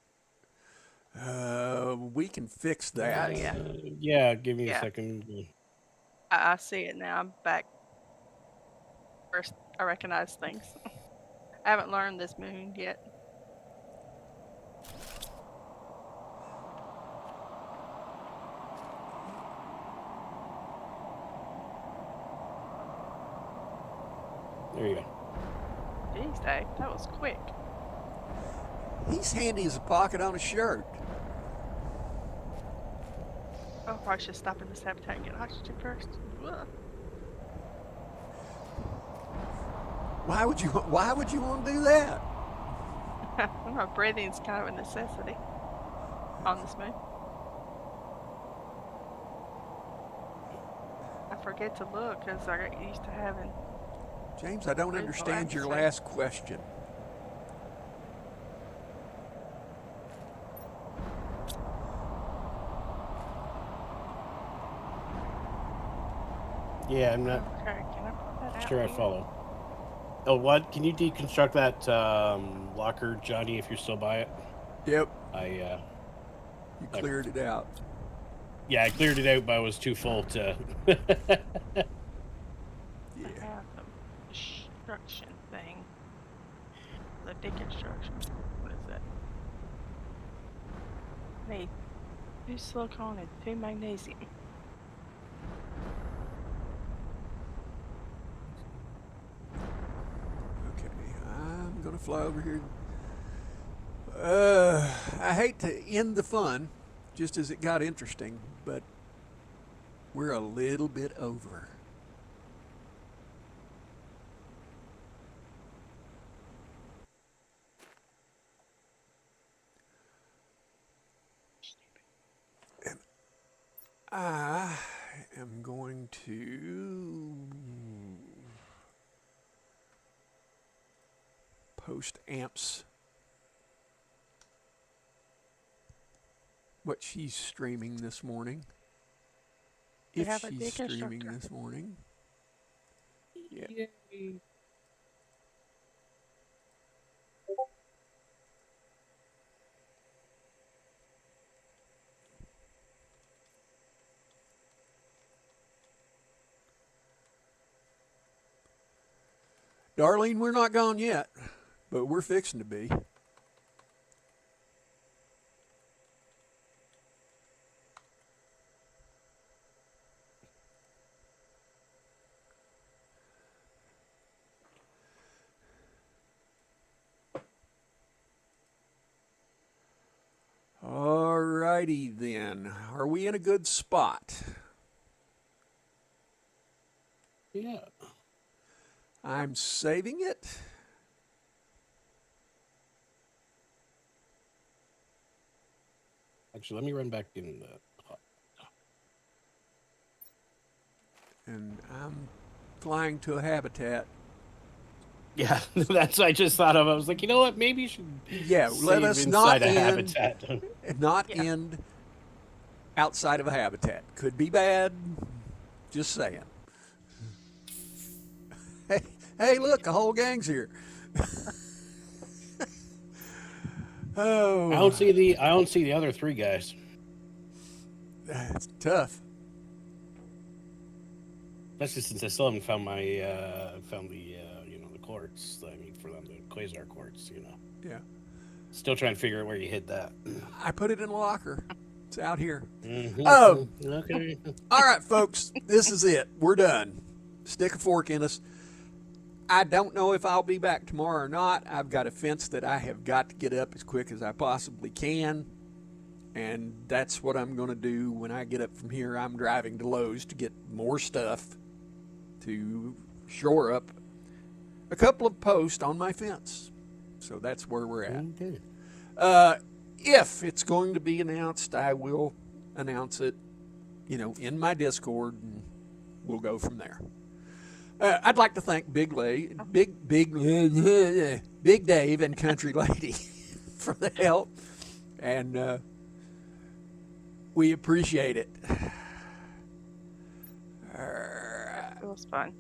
we can fix Oh, that. yeah. Yeah, give me a Yeah. second. I see it now. I'm back. First, I recognize things. I haven't learned this moon yet. There you go. Jeez, Dave, that was quick. He's handy as a pocket on a shirt. Oh, I should stop in this habitat and get oxygen first. Ugh. Why would you want to do that? My breathing's kind of a necessity on this moon. I forget to look because I got used to having. James, I don't Breathable understand your atmosphere. last question. Yeah, I'm not Okay, can I put that out sure I here? follow. Oh, what? Can you deconstruct that locker, Johnny, if you're still by it? Yep, I you cleared it out. yeah, I cleared it out, but I was too full to. Yeah. I have the destruction thing. The deconstruction. What is it? Need 2 silicone and 2 magnesium. Okay, I'm gonna fly over here. I hate to end the fun, just as it got interesting, but we're a little bit over. And I am going to post amps what she's streaming this morning. We If have a she's streaming deconstructor. this morning. Yeah. Yay. Darlene, we're not gone yet, but we're fixing to be. Alrighty then. Are we in a good spot? Yeah. I'm saving it. Actually, let me run back in the. And I'm flying to a habitat. Yeah, that's what I just thought of. I was like, you know what? Maybe you should Yeah, let save us inside not a end, habitat. not Yeah. end outside of a habitat. Could be bad. Just saying. Hey, hey, look, the whole gang's here. Oh, I don't see the other three guys. it's tough. Especially since I still haven't found my the quartz. I mean, for them, the quasar quartz. Yeah, Still trying to figure out where you hid that. I put it in a locker. It's out here. Mm-hmm. Oh, Okay. all right, folks. This is it. We're done. Stick a fork in us. I don't know if I'll be back tomorrow or not. I've got a fence that I have got to get up as quick as I possibly can. And that's what I'm going to do when I get up from here. I'm driving to Lowe's to get more stuff to shore up a couple of posts on my fence. So that's where we're at. Okay. Uh, if it's going to be announced, I will announce it, in my Discord, and we'll go from there. I'd like to thank Big Dave and Country Lady for the help, and we appreciate it. It was fun.